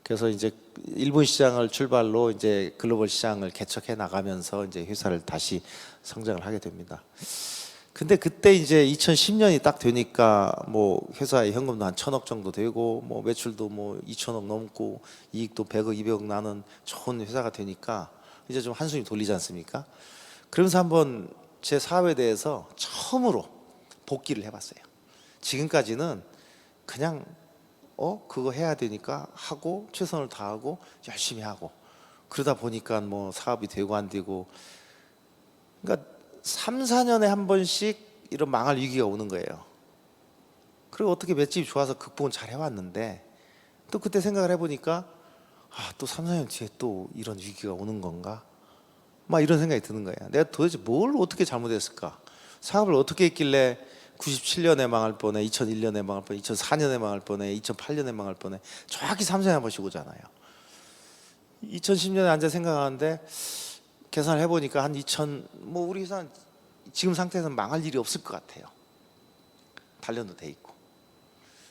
그래서 이제 일본 시장을 출발로 이제 글로벌 시장을 개척해 나가면서 이제 회사를 다시 성장을 하게 됩니다. 근데 그때 이제 2010년이 딱 되니까 뭐 회사의 현금도 한 1,000억 정도 되고 뭐 매출도 뭐 2천억 넘고 이익도 100억, 200억 나는 좋은 회사가 되니까 이제 좀 한숨이 돌리지 않습니까? 그러면서 한번 제 사업에 대해서 처음으로 복기를 해봤어요. 지금까지는 그냥 그거 해야 되니까 하고 최선을 다하고 열심히 하고 그러다 보니까 뭐 사업이 되고 안 되고 그러니까 3, 4년에 한 번씩 이런 망할 위기가 오는 거예요. 그리고 어떻게 맷집이 좋아서 극복은 잘 해왔는데 또 그때 생각을 해보니까 또 3, 4년 뒤에 또 이런 위기가 오는 건가? 막 이런 생각이 드는 거예요. 내가 도대체 뭘 어떻게 잘못했을까? 사업을 어떻게 했길래 97년에 망할 뻔해, 2001년에 망할 뻔해, 2004년에 망할 뻔해, 2008년에 망할 뻔해. 정확히 3년에 한 번씩 오잖아요. 2010년에 앉아 생각하는데 계산을 해보니까 한 뭐 우리 회사는 지금 상태에서는 망할 일이 없을 것 같아요. 단련도 돼 있고.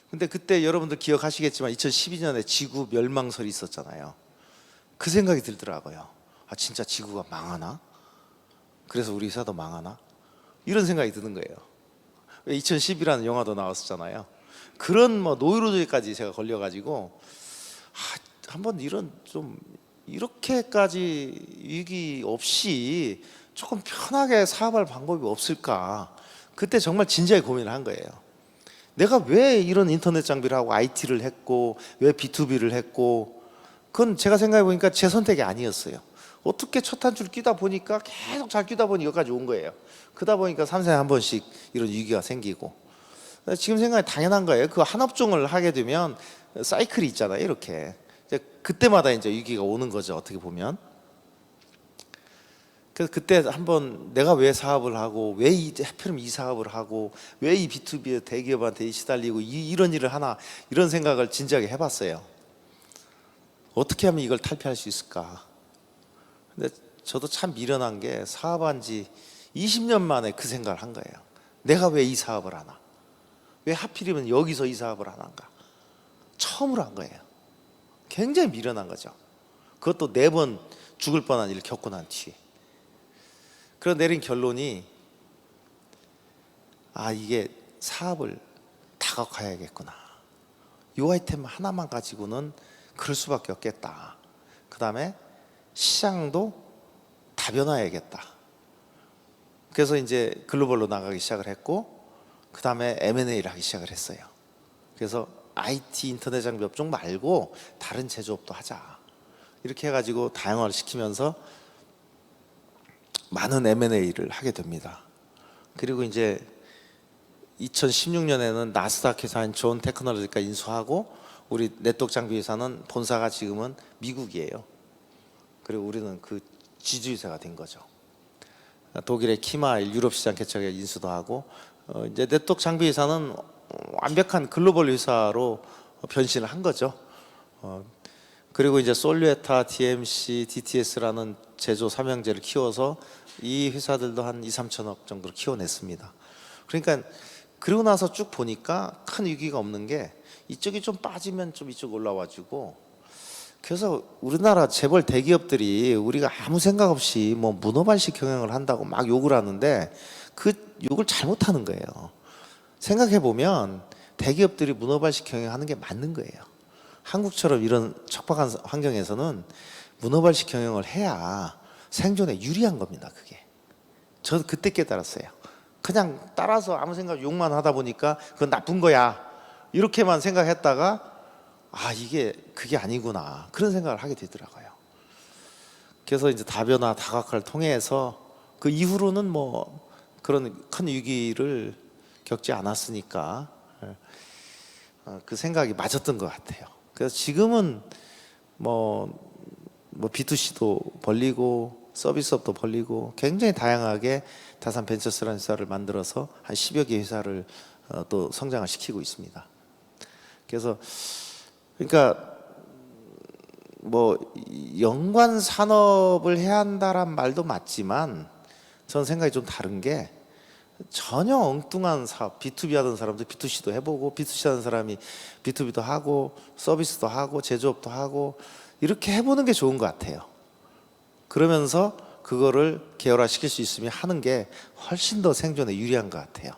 근데 그때 여러분들 기억하시겠지만 2012년에 지구 멸망설이 있었잖아요. 그 생각이 들더라고요. 진짜 지구가 망하나? 그래서 우리 회사도 망하나? 이런 생각이 드는 거예요. 왜 2010이라는 영화도 나왔었잖아요. 그런 뭐 노이로제까지 제가 걸려가지고 한번 이런 좀 이렇게까지 위기 없이 조금 편하게 사업할 방법이 없을까? 그때 정말 진지하게 고민을 한 거예요. 내가 왜 이런 인터넷 장비를 하고 IT를 했고 왜 B2B를 했고 그건 제가 생각해 보니까 제 선택이 아니었어요. 어떻게 첫 한 줄 끼다 보니까 계속 잘 끼다 보니 여기까지 온 거예요. 그러다 보니까 3세에 한 번씩 이런 위기가 생기고, 지금 생각이 당연한 거예요. 그 한 업종을 하게 되면 사이클이 있잖아요. 이렇게 이제 그때마다 이제 위기가 오는 거죠. 어떻게 보면. 그래서 그때 한번 내가 왜 사업을 하고, 왜 하필이면 이 사업을 하고, 왜 이 B2B 대기업한테 시달리고 이런 일을 하나, 이런 생각을 진지하게 해봤어요. 어떻게 하면 이걸 탈피할 수 있을까? 근데 저도 참 미련한 게 사업한 지 20년 만에 그 생각을 한 거예요. 내가 왜 이 사업을 하나? 왜 하필이면 여기서 이 사업을 안 한가? 처음으로 한 거예요. 굉장히 미련한 거죠. 그것도 4번 죽을 뻔한 일을 겪고 난 뒤에. 그래서 내린 결론이, 이게 사업을 다각화해야겠구나. 이 아이템 하나만 가지고는 그럴 수밖에 없겠다. 그 다음에 시장도 다변화해야겠다. 그래서 이제 글로벌로 나가기 시작을 했고, 그 다음에 M&A를 하기 시작을 했어요. 그래서 IT 인터넷 장비 업종 말고 다른 제조업도 하자. 이렇게 해가지고 다양화를 시키면서 많은 M&A를 하게 됩니다. 그리고 이제 2016년에는 나스닥 회사인 존 테크놀로지가 인수하고, 우리 네트워크 장비 회사는 본사가 지금은 미국이에요. 그리고 우리는 그 지주회사가 된 거죠. 독일의 키마일 유럽 시장 개척에 인수도 하고, 이제 네트워크 장비 회사는 완벽한 글로벌 회사로 변신을 한 거죠. 그리고 이제 솔류에타, DMC, DTS라는 제조 삼형제를 키워서 이 회사들도 한 2, 3천억 정도로 키워냈습니다. 그러니까 그러고 나서 쭉 보니까 큰 위기가 없는 게, 이쪽이 좀 빠지면 좀 이쪽 올라와주고, 그래서 우리나라 재벌 대기업들이 우리가 아무 생각 없이 뭐 문어발식 경영을 한다고 막 욕을 하는데, 그 욕을 잘못하는 거예요. 생각해 보면 대기업들이 문어발식 경영하는 게 맞는 거예요. 한국처럼 이런 척박한 환경에서는 문어발식 경영을 해야 생존에 유리한 겁니다. 그게. 저도 그때 깨달았어요. 그냥 따라서 아무 생각 욕만 하다 보니까 그건 나쁜 거야, 이렇게만 생각했다가 이게 그게 아니구나, 그런 생각을 하게 되더라고요. 그래서 이제 다변화 다각화를 통해서 그 이후로는 뭐 그런 큰 위기를 겪지 않았으니까 그 생각이 맞았던 것 같아요. 그래서 지금은 뭐 B2C도 벌리고 서비스업도 벌리고 굉장히 다양하게 다산 벤처스라는 회사를 만들어서 한 10여 개 회사를 또 성장을 시키고 있습니다. 그래서 그러니까 뭐 연관 산업을 해야 한다란 말도 맞지만, 저는 생각이 좀 다른 게, 전혀 엉뚱한 사업, B2B 하던 사람도 B2C도 해보고, B2C 하는 사람이 B2B도 하고, 서비스도 하고, 제조업도 하고, 이렇게 해보는 게 좋은 것 같아요. 그러면서 그거를 계열화 시킬 수 있으면 하는 게 훨씬 더 생존에 유리한 것 같아요.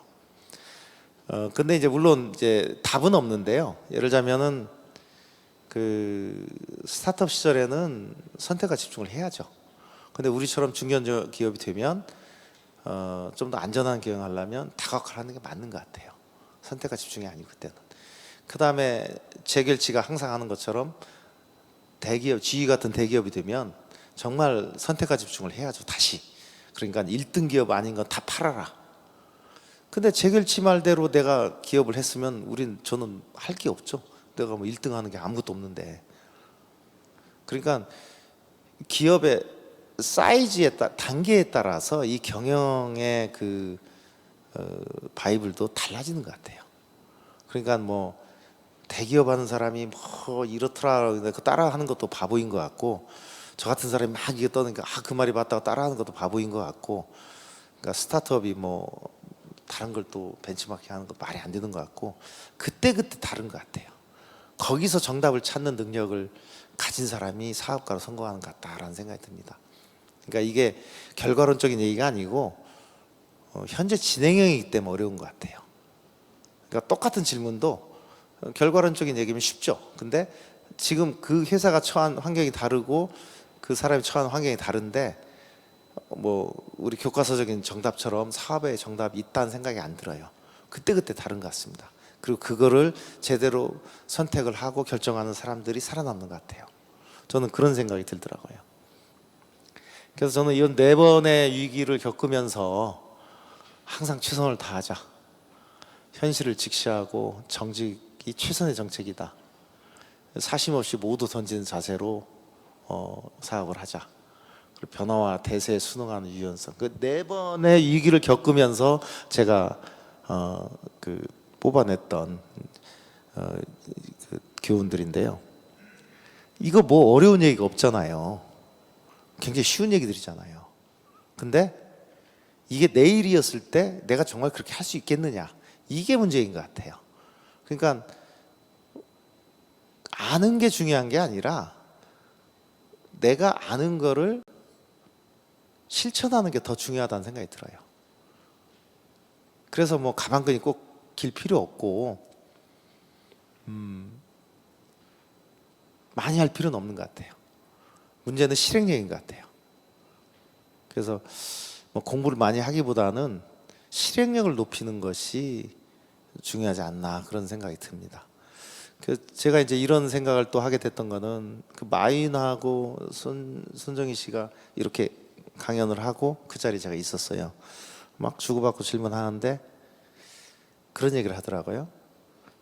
근데 이제 물론 이제 답은 없는데요. 예를 들자면은 그 스타트업 시절에는 선택과 집중을 해야죠. 근데 우리처럼 중견기업이 되면 좀 더 안전한 경영을 하려면 다각화를 하는 게 맞는 것 같아요. 선택과 집중이 아니고 그때는. 그 다음에 재결치가 항상 하는 것처럼 대기업, GE 같은 대기업이 되면 정말 선택과 집중을 해야죠. 다시. 그러니까 1등 기업 아닌 건 다 팔아라. 근데 재결치 말대로 내가 기업을 했으면 저는 할 게 없죠. 내가 뭐 1등 하는 게 아무것도 없는데. 그러니까 기업의 사이즈에 단계에 따라서 이 경영의 그 바이블도 달라지는 것 같아요. 그러니까 뭐 대기업 하는 사람이 뭐 이렇더라 그 따라하는 것도 바보인 것 같고, 저 같은 사람이 막 이거 떠는 게 그 말이 맞다고 따라하는 것도 바보인 것 같고, 그러니까 스타트업이 뭐 다른 걸 또 벤치마킹 하는 거 말이 안 되는 것 같고, 그때그때 다른 것 같아요. 거기서 정답을 찾는 능력을 가진 사람이 사업가로 성공하는 것 같다라는 생각이 듭니다. 그러니까 이게 결과론적인 얘기가 아니고 현재 진행형이기 때문에 어려운 것 같아요. 그러니까 똑같은 질문도 결과론적인 얘기면 쉽죠. 근데 지금 그 회사가 처한 환경이 다르고 그 사람이 처한 환경이 다른데, 뭐 우리 교과서적인 정답처럼 사업에 정답이 있다는 생각이 안 들어요. 그때그때 다른 것 같습니다. 그리고 그거를 제대로 선택을 하고 결정하는 사람들이 살아남는 것 같아요. 저는 그런 생각이 들더라고요. 그래서 저는 이런 4번의 위기를 겪으면서 항상 최선을 다하자, 현실을 직시하고 정직이 최선의 정책이다, 사심 없이 모두 던지는 자세로 사업을 하자, 그리고 변화와 대세에 순응하는 유연성, 그 4번의 위기를 겪으면서 제가 뽑아냈던 그 교훈들인데요. 이거 뭐 어려운 얘기가 없잖아요. 굉장히 쉬운 얘기들이잖아요. 근데 이게 내일이었을 때 내가 정말 그렇게 할 수 있겠느냐, 이게 문제인 것 같아요. 그러니까 아는 게 중요한 게 아니라 내가 아는 거를 실천하는 게 더 중요하다는 생각이 들어요. 그래서 뭐 가방끈이 꼭 길 필요 없고 많이 할 필요는 없는 것 같아요. 문제는 실행력인 것 같아요. 그래서 뭐 공부를 많이 하기보다는 실행력을 높이는 것이 중요하지 않나, 그런 생각이 듭니다. 제가 이제 이런 생각을 또 하게 됐던 거는 마인하고 손정희 씨가 이렇게 강연을 하고 그 자리에 제가 있었어요. 막 주고받고 질문하는데 그런 얘기를 하더라고요.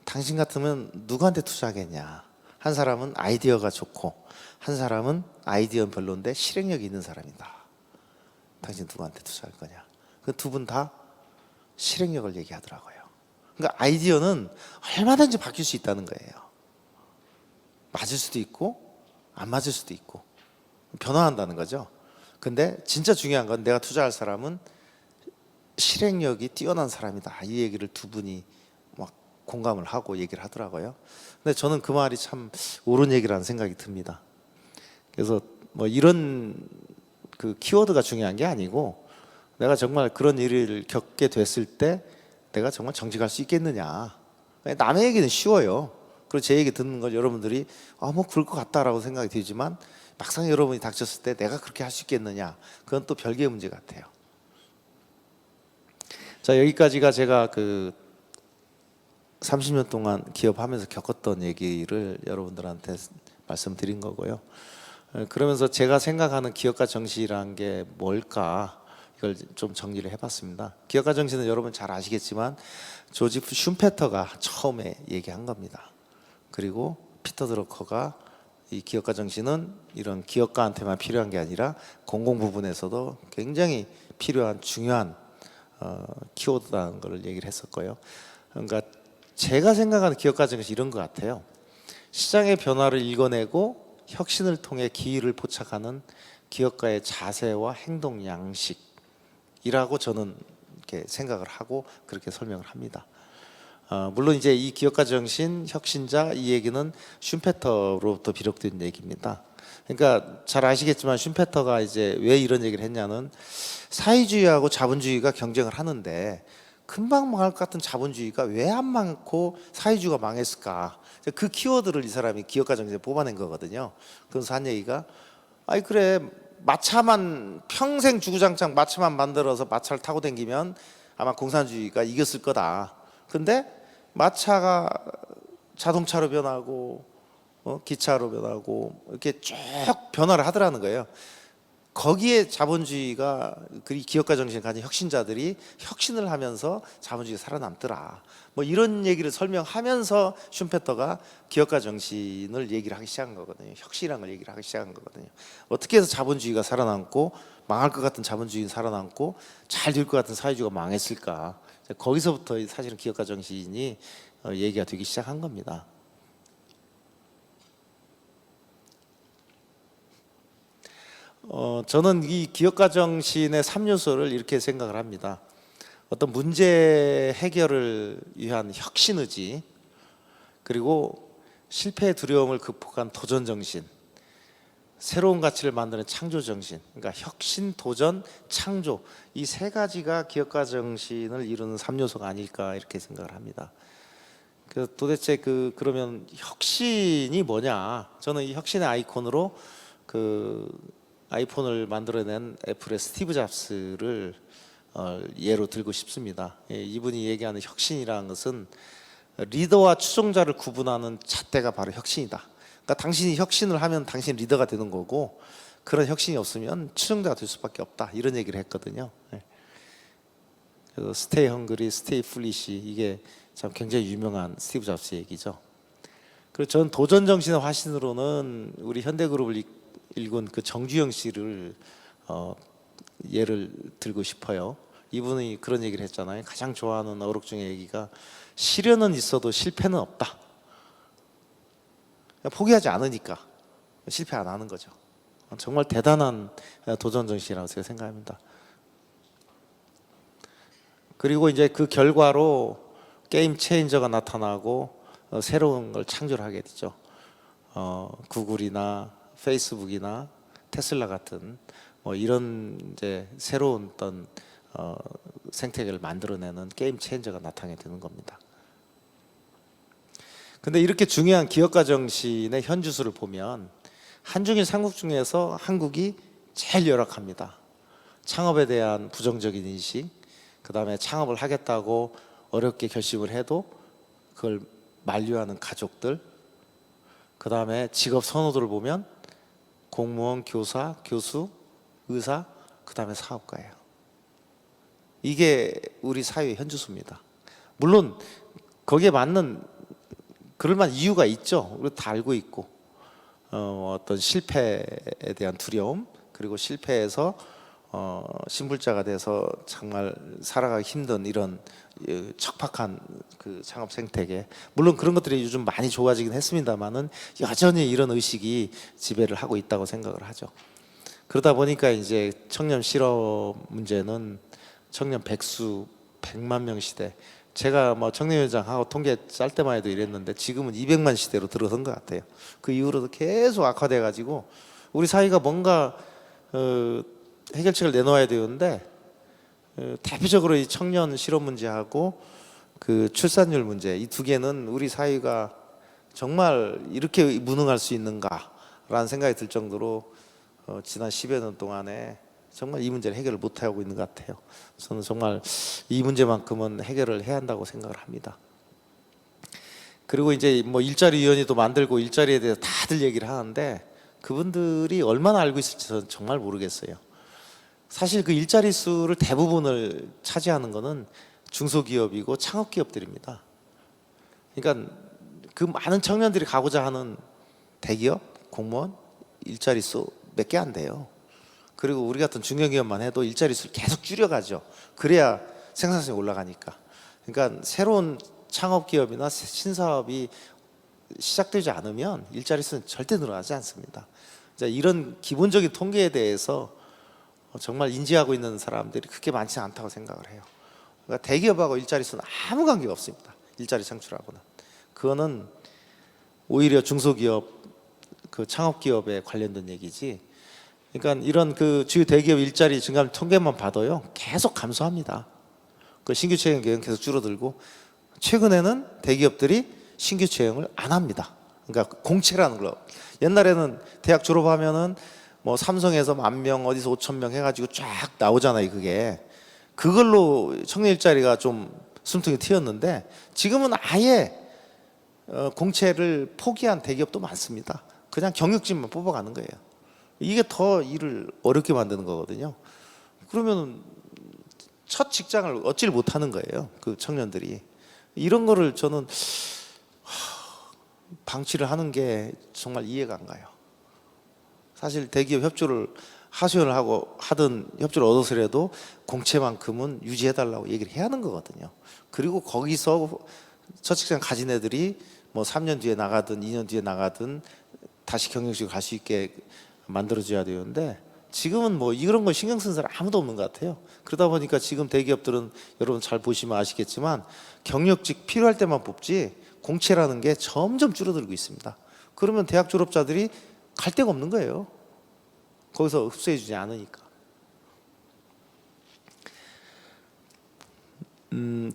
당신 같으면 누구한테 투자하겠냐. 한 사람은 아이디어가 좋고 한 사람은 아이디어는 별론데 실행력이 있는 사람이다. 당신 누구한테 투자할 거냐. 그 두 분 다 실행력을 얘기하더라고요. 그러니까 아이디어는 얼마든지 바뀔 수 있다는 거예요. 맞을 수도 있고 안 맞을 수도 있고 변화한다는 거죠. 근데 진짜 중요한 건 내가 투자할 사람은 실행력이 뛰어난 사람이다, 이 얘기를 두 분이 막 공감을 하고 얘기를 하더라고요. 근데 저는 그 말이 참 옳은 얘기라는 생각이 듭니다. 그래서 뭐 이런 키워드가 중요한 게 아니고 내가 정말 그런 일을 겪게 됐을 때 내가 정말 정직할 수 있겠느냐. 남의 얘기는 쉬워요. 그리고 제 얘기 듣는 걸 여러분들이 뭐 그럴 것 같다라고 생각이 들지만 막상 여러분이 닥쳤을 때 내가 그렇게 할 수 있겠느냐, 그건 또 별개의 문제 같아요. 자, 여기까지가 제가 30년 동안 기업하면서 겪었던 얘기를 여러분들한테 말씀드린 거고요. 그러면서 제가 생각하는 기업가 정신이란 게 뭘까, 이걸 좀 정리를 해봤습니다. 기업가 정신은 여러분 잘 아시겠지만 조지프 슌페터가 처음에 얘기한 겁니다. 그리고 피터 드러커가 이 기업가 정신은 이런 기업가한테만 필요한 게 아니라 공공 부분에서도 굉장히 필요한 중요한 키워드라는 걸 얘기를 했었고요. 그러니까 제가 생각하는 기업가 정신이 이런 것 같아요. 시장의 변화를 읽어내고 혁신을 통해 기회를 포착하는 기업가의 자세와 행동 양식이라고 저는 이렇게 생각을 하고 그렇게 설명을 합니다. 물론 이제 이 기업가 정신, 혁신자, 이 얘기는 슌페터로부터 비롯된 얘기입니다. 그러니까 잘 아시겠지만 슌페터가 이제 왜 이런 얘기를 했냐는 사회주의하고 자본주의가 경쟁을 하는데 금방 망할 것 같은 자본주의가 왜 안 망고 사회주의가 망했을까? 그 키워드를 이 사람이 기업가 정신에 뽑아낸 거거든요. 그래서 한 얘기가 그래, 마차만 평생 주구장창 마차만 만들어서 마차를 타고 다니면 아마 공산주의가 이겼을 거다. 근데 마차가 자동차로 변하고 기차로 변하고 이렇게 쭉 변화를 하더라는 거예요. 거기에 자본주의가 기업가 정신을 가진 혁신자들이 혁신을 하면서 자본주의가 살아남더라. 뭐 이런 얘기를 설명하면서 슌페터가 기업가 정신을 얘기를 하기 시작한 거거든요. 혁신이라는 걸 얘기를 하기 시작한 거거든요. 어떻게 해서 자본주의가 살아남고 망할 것 같은 자본주의는 살아남고 잘 될 것 같은 사회주의가 망했을까? 거기서부터 사실은 기업가 정신이 얘기가 되기 시작한 겁니다. 저는 이 기업가 정신의 3요소를 이렇게 생각을 합니다. 어떤 문제 해결을 위한 혁신 의지, 그리고 실패의 두려움을 극복한 도전 정신, 새로운 가치를 만드는 창조 정신. 그러니까 혁신, 도전, 창조, 이 세 가지가 기업가 정신을 이루는 3요소가 아닐까, 이렇게 생각을 합니다. 도대체 그러면 혁신이 뭐냐? 저는 이 혁신의 아이콘으로 아이폰을 만들어낸 애플의 스티브 잡스를 예로 들고 싶습니다. 이분이 얘기하는 혁신이라는 것은 리더와 추종자를 구분하는 잣대가 바로 혁신이다. 그러니까 당신이 혁신을 하면 당신 리더가 되는 거고, 그런 혁신이 없으면 추종자가 될 수밖에 없다, 이런 얘기를 했거든요. 그래서 스테이 헝그리, 스테이 풀리시, 이게 참 굉장히 유명한 스티브 잡스 얘기죠. 그리고 저는 도전 정신의 화신으로는 우리 현대그룹을 일군 그 정주영 씨를 예를 들고 싶어요. 이분이 그런 얘기를 했잖아요. 가장 좋아하는 어록 중에 얘기가, 시련은 있어도 실패는 없다. 포기하지 않으니까 실패 안 하는 거죠. 정말 대단한 도전 정신이라고 제가 생각합니다. 그리고 이제 그 결과로 게임 체인저가 나타나고 새로운 걸 창조를 하게 되죠. 구글이나 페이스북이나 테슬라 같은 이런 이제 새로운 어떤 생태계를 만들어내는 게임 체인저가 나타나게 되는 겁니다. 근데 이렇게 중요한 기업가 정신의 현주소를 보면 한중일 삼국 중에서 한국이 제일 열악합니다. 창업에 대한 부정적인 인식, 그 다음에 창업을 하겠다고 어렵게 결심을 해도 그걸 만류하는 가족들, 그 다음에 직업 선호도를 보면 공무원, 교사, 교수, 의사, 그 다음에 사업가예요. 이게 우리 사회의 현주소입니다. 물론 거기에 맞는 그럴만 이유가 있죠. 우리 다 알고 있고, 어떤 실패에 대한 두려움, 그리고 실패해서 신불자가 돼서 정말 살아가기 힘든 이런 척박한 그 창업 생태계, 물론 그런 것들이 요즘 많이 좋아지긴 했습니다만은 여전히 이런 의식이 지배를 하고 있다고 생각을 하죠. 그러다 보니까 이제 청년 실업 문제는 청년 백수 100만 명 시대, 제가 뭐 청년위원장하고 통계 짤 때만 해도 이랬는데 지금은 200만 시대로 들어선 것 같아요. 그 이후로도 계속 악화돼 가지고 우리 사회가 뭔가 해결책을 내놓아야 되는데, 대표적으로 이 청년 실업 문제하고 그 출산율 문제, 이 두 개는 우리 사회가 정말 이렇게 무능할 수 있는가라는 생각이 들 정도로 지난 10여 년 동안에 정말 이 문제를 해결을 못하고 있는 것 같아요. 저는 정말 이 문제만큼은 해결을 해야 한다고 생각을 합니다. 그리고 이제 뭐 일자리위원회도 만들고 일자리에 대해서 다들 얘기를 하는데 그분들이 얼마나 알고 있을지 저는 정말 모르겠어요. 사실 그 일자리 수를 대부분을 차지하는 거는 중소기업이고 창업기업들입니다. 그러니까 그 많은 청년들이 가고자 하는 대기업, 공무원 일자리 수 몇 개 안 돼요. 그리고 우리 같은 중견기업만 해도 일자리 수를 계속 줄여가죠. 그래야 생산성이 올라가니까. 그러니까 새로운 창업기업이나 신사업이 시작되지 않으면 일자리 수는 절대 늘어나지 않습니다. 이런 기본적인 통계에 대해서 정말 인지하고 있는 사람들이 그렇게 많지 않다고 생각을 해요. 그러니까 대기업하고 일자리 수는 아무 관계가 없습니다. 일자리 창출하고는. 그거는 오히려 중소기업, 그 창업기업에 관련된 얘기지. 그러니까 이런 그 주요 대기업 일자리 증감 통계만 봐도요 계속 감소합니다. 그 신규 채용 계획은 계속 줄어들고, 최근에는 대기업들이 신규 채용을 안 합니다. 그러니까 공채라는 거. 옛날에는 대학 졸업하면은 뭐 삼성에서 10,000명, 어디서 5,000명 해가지고 쫙 나오잖아요. 그걸로 청년 일자리가 좀 숨통이 트였는데, 지금은 아예 공채를 포기한 대기업도 많습니다. 그냥 경력직만 뽑아가는 거예요. 이게 더 일을 어렵게 만드는 거거든요. 그러면 첫 직장을 얻지를 못하는 거예요. 그 청년들이. 이런 거를 저는 방치를 하는 게 정말 이해가 안 가요. 사실 대기업 협조를 하소연을 하고 하든 협조를 얻어서라도 공채만큼은 유지해달라고 얘기를 해야 하는 거거든요. 그리고 거기서 첫 직장 가진 애들이 뭐 3년 뒤에 나가든 2년 뒤에 나가든 다시 경력직으로 갈 수 있게 만들어줘야 되는데, 지금은 뭐 이런 거 신경 쓰는 사람 아무도 없는 것 같아요. 그러다 보니까 지금 대기업들은 여러분 잘 보시면 아시겠지만 경력직 필요할 때만 뽑지 공채라는 게 점점 줄어들고 있습니다. 그러면 대학 졸업자들이 갈 데가 없는 거예요. 거기서 흡수해 주지 않으니까.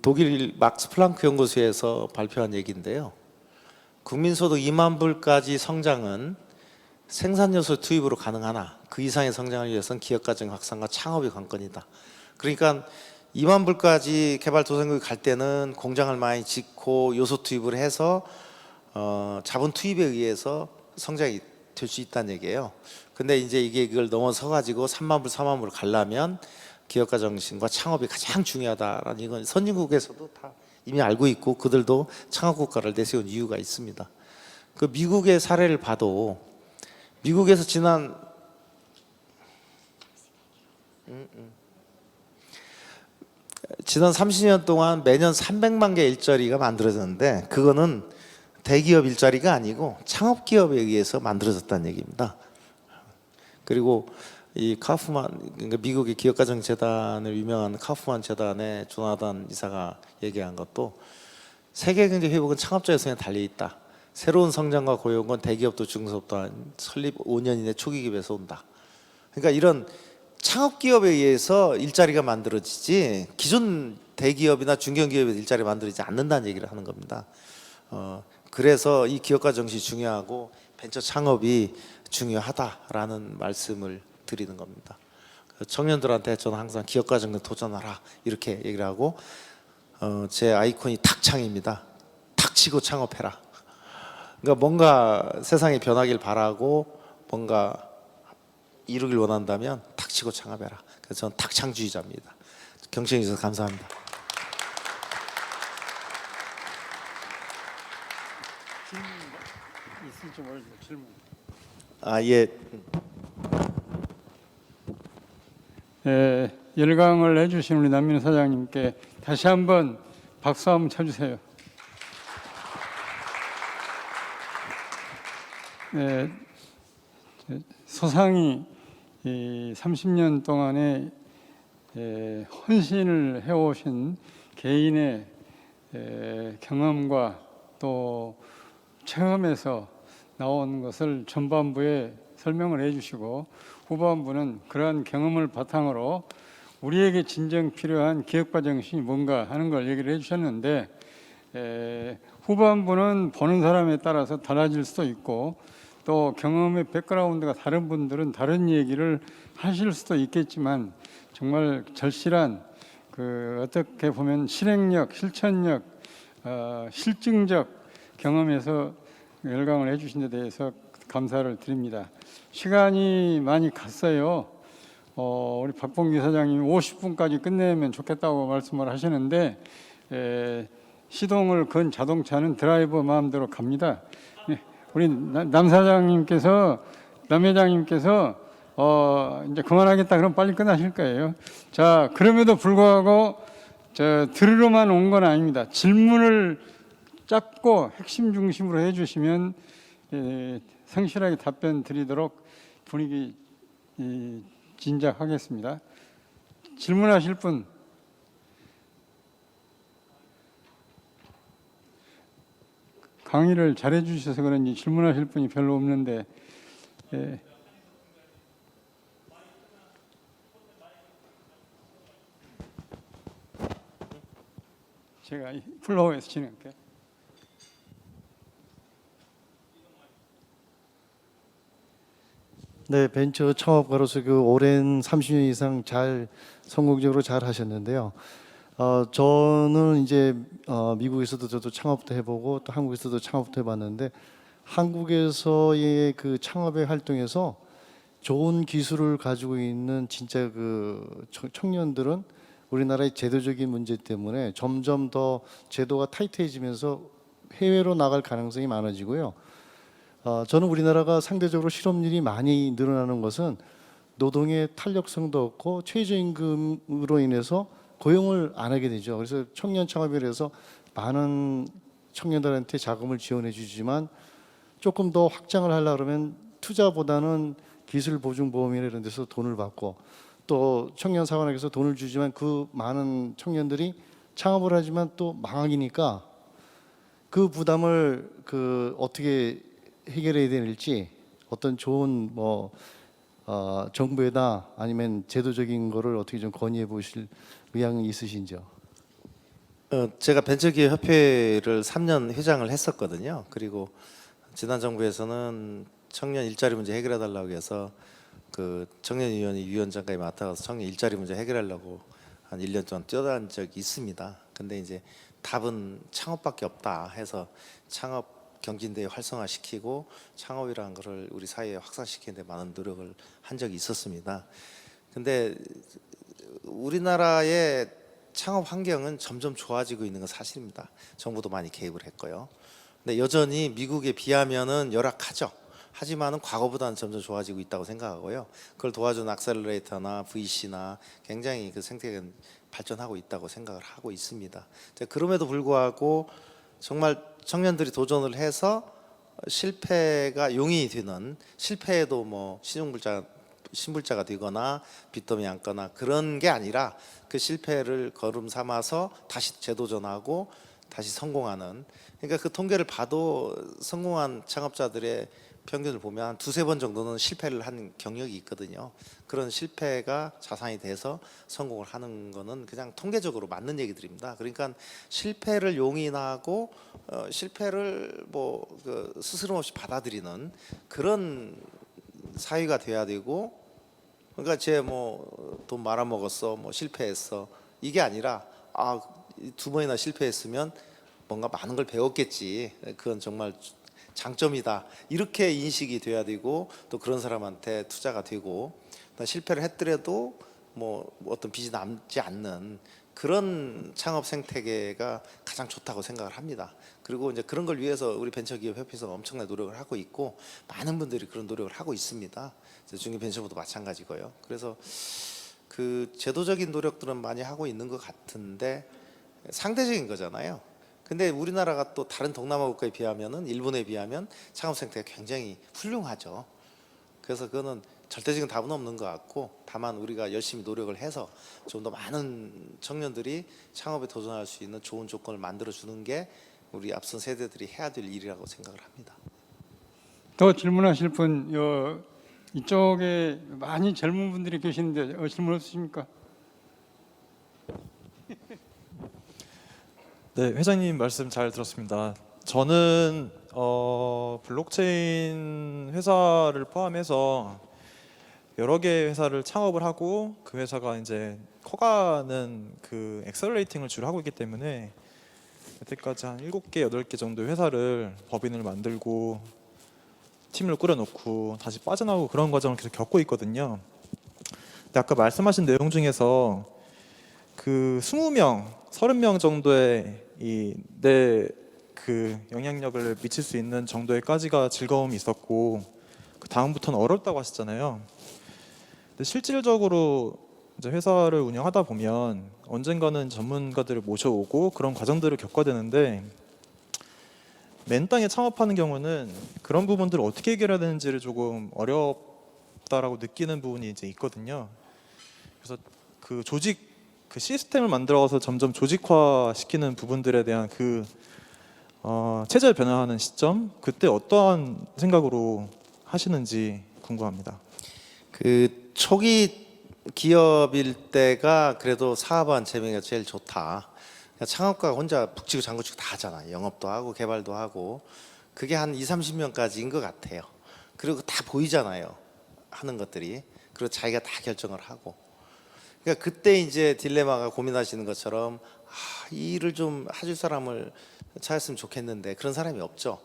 독일 막스 플랑크 연구소에서 발표한 얘기인데요. 국민소득 2만 불까지 성장은 생산요소 투입으로 가능하나 그 이상의 성장을 위해서는 기업가정 확산과 창업이 관건이다. 그러니까 2만 불까지 개발도상국이 갈 때는 공장을 많이 짓고 요소 투입을 해서 자본 투입에 의해서 성장이 될 수 있다는 얘기예요. 근데 이제 이게 이걸 넘어서 가지고 3만 불, 4만 불을 가려면 기업가 정신과 창업이 가장 중요하다라는 이건 선진국에서도 다 이미 알고 있고 그들도 창업 국가를 내세운 이유가 있습니다. 그 미국의 사례를 봐도 미국에서 지난 30년 동안 매년 300만 개 일자리가 만들어졌는데 그거는 대기업 일자리가 아니고 창업기업에 의해서 만들어졌다는 얘기입니다. 그리고 이 카우프만, 그러니까 미국의 기업가정재단을 유명한 카우프만 재단의 조나단 이사가 얘기한 것도 세계 경제 회복은 창업자의 손에 달려 있다. 새로운 성장과 고용은 대기업도 중소업도 설립 5년 이내 초기 기업에서 온다. 그러니까 이런 창업기업에 의해서 일자리가 만들어지지 기존 대기업이나 중견기업에서 일자리 만들어지지 않는다는 얘기를 하는 겁니다. 그래서 이 기업가 정신이 중요하고 벤처 창업이 중요하다라는 말씀을 드리는 겁니다. 청년들한테 저는 항상 기업가 정신 도전하라 이렇게 얘기를 하고 제 아이콘이 탁창입니다. 탁치고 창업해라. 그러니까 뭔가 세상이 변하길 바라고 뭔가 이루길 원한다면 탁치고 창업해라. 그래서 저는 탁창주의자입니다. 경청해 주셔서 감사합니다. 질문 있을지 모르겠어요. 질문. 예. 열강을 해주신 우리 남민우 사장님께 다시 한번 박수 한번 쳐주세요. 소상히 30년 동안의 헌신을 해오신 개인의 경험과 또 체험에서 나온 것을 전반부에 설명을 해주시고 후반부는 그러한 경험을 바탕으로 우리에게 진정 필요한 기업가 정신이 뭔가 하는 걸 얘기를 해주셨는데 후반부는 보는 사람에 따라서 달라질 수도 있고 또 경험의 백그라운드가 다른 분들은 다른 얘기를 하실 수도 있겠지만 정말 절실한 그 어떻게 보면 실행력, 실천력, 실증적 경험에서 열강을 해주신 데 대해서 감사를 드립니다. 시간이 많이 갔어요. 우리 박봉기 사장님이 50분까지 끝내면 좋겠다고 말씀을 하시는데 시동을 건 자동차는 드라이버 마음대로 갑니다. 우리 남 사장님께서 남 회장님께서 이제 그만하겠다 그럼 빨리 끝나실 거예요. 자, 그럼에도 불구하고 들으러만 온 건 아닙니다. 질문을 짧고 핵심 중심으로 해주시면 성실하게 답변 드리도록 분위기 진작하겠습니다. 질문하실 분? 강의를 잘해 주셔서 그런지 질문하실 분이 별로 없는데 제가 플로어에서 진행할게요. 네, 벤처 창업가로서 그 오랜 30년 이상 성공적으로 잘 하셨는데요. 저는 이제 미국에서도 저도 창업도 해보고 또 한국에서도 창업도 해봤는데 한국에서의 그 창업의 활동에서 좋은 기술을 가지고 있는 진짜 그 청년들은 우리나라의 제도적인 문제 때문에 점점 더 제도가 타이트해지면서 해외로 나갈 가능성이 많아지고요. 저는 우리나라가 상대적으로 실업률이 많이 늘어나는 것은 노동의 탄력성도 없고 최저임금으로 인해서 고용을 안 하게 되죠. 그래서 청년 창업에 대해서 많은 청년들한테 자금을 지원해 주지만 조금 더 확장을 하려고 그러면 투자보다는 기술보증보험이나 이런 데서 돈을 받고 또 청년사관학에서 돈을 주지만 그 많은 청년들이 창업을 하지만 또 망하기니까 그 부담을 어떻게 해결해야 될지 어떤 좋은 정부에다 아니면 제도적인 거를 어떻게 좀 건의해 보실 의향이 있으신지요? 제가 벤처기업 협회를 3년 회장을 했었거든요. 그리고 지난 정부에서는 청년 일자리 문제 해결해 달라고 해서 그 청년위원회 위원장까지 맡아서 청년 일자리 문제 해결하려고 한 1년 동안 뛰어다닌 적이 있습니다. 근데 이제 답은 창업밖에 없다 해서 창업 경진대회 활성화시키고 창업이라는 것을 우리 사회에 확산시키는 데 많은 노력을 한 적이 있었습니다. 근데 우리나라의 창업 환경은 점점 좋아지고 있는 건 사실입니다. 정부도 많이 개입을 했고요. 근데 여전히 미국에 비하면은 열악하죠. 하지만은 과거보다는 점점 좋아지고 있다고 생각하고요. 그걸 도와준 액셀러레이터나 VC나 굉장히 그 생태계가 발전하고 있다고 생각을 하고 있습니다. 그럼에도 불구하고 정말 청년들이 도전을 해서 실패가 용인이 되는, 실패해도 뭐 신불자가 되거나 빚더미 앉거나 그런 게 아니라 그 실패를 걸음 삼아서 다시 재도전하고 다시 성공하는, 그러니까 그 통계를 봐도 성공한 창업자들의 평균을 보면 한 두세 번 정도는 실패를 한 경력이 있거든요. 그런 실패가 자산이 돼서 성공을 하는 거는 그냥 통계적으로 맞는 얘기들입니다. 그러니까 실패를 용인하고 실패를 그 스스럼 없이 받아들이는 그런 사회가 돼야 되고, 그러니까 쟤 뭐 돈 말아먹었어, 뭐 실패했어, 이게 아니라 두 번이나 실패했으면 뭔가 많은 걸 배웠겠지, 그건 정말 장점이다, 이렇게 인식이 돼야 되고, 또 그런 사람한테 투자가 되고, 실패를 했더라도 뭐 어떤 빚이 남지 않는 그런 창업 생태계가 가장 좋다고 생각을 합니다. 그리고 이제 그런 걸 위해서 우리 벤처기업 협회에서 엄청난 노력을 하고 있고, 많은 분들이 그런 노력을 하고 있습니다. 중기벤처부도 마찬가지고요. 그래서 그 제도적인 노력들은 많이 하고 있는 것 같은데 상대적인 거잖아요. 근데 우리나라가 또 다른 동남아 국가에 비하면은, 일본에 비하면 창업 생태가 굉장히 훌륭하죠. 그래서 그거는 절대적인 답은 없는 것 같고, 다만 우리가 열심히 노력을 해서 좀 더 많은 청년들이 창업에 도전할 수 있는 좋은 조건을 만들어 주는 게 우리 앞선 세대들이 해야 될 일이라고 생각을 합니다. 더 질문하실 분, 이쪽에 많이 젊은 분들이 계시는데 질문 없으십니까? 네, 회장님 말씀 잘 들었습니다. 저는 블록체인 회사를 포함해서 여러 개의 회사를 창업을 하고, 그 회사가 이제 커가는 그 엑셀러레이팅을 주로 하고 있기 때문에 여태까지 한 7개, 8개 정도 회사를 법인을 만들고 팀을 꾸려놓고 다시 빠져나오고 그런 과정을 계속 겪고 있거든요. 근데 아까 말씀하신 내용 중에서 그 20명, 30명 정도의 내 그 영향력을 미칠 수 있는 정도의까지가 즐거움이 있었고, 그 다음부터는 어렵다고 하셨잖아요. 근데 실질적으로 이제 회사를 운영하다 보면 언젠가는 전문가들을 모셔오고 그런 과정들을 겪어야 되는데, 맨 땅에 창업하는 경우는 그런 부분들을 어떻게 해결해야 되는지를 조금 어렵다라고 느끼는 부분이 이제 있거든요. 그래서 그 그 시스템을 만들어서 점점 조직화 시키는 부분들에 대한 그 체제를 변화하는 시점, 그때 어떠한 생각으로 하시는지 궁금합니다. 그 초기 기업일 때가 그래도 사업한 재미가 제일 좋다. 창업가가 혼자 북치고 장구치고 다 하잖아요. 영업도 하고 개발도 하고. 그게 한 20, 30명까지인 것 같아요. 그리고 다 보이잖아요, 하는 것들이. 그리고 자기가 다 결정을 하고. 그러니까 그때 이제 딜레마가 고민하시는 것처럼 이 일을 좀 해줄 사람을 찾았으면 좋겠는데 그런 사람이 없죠.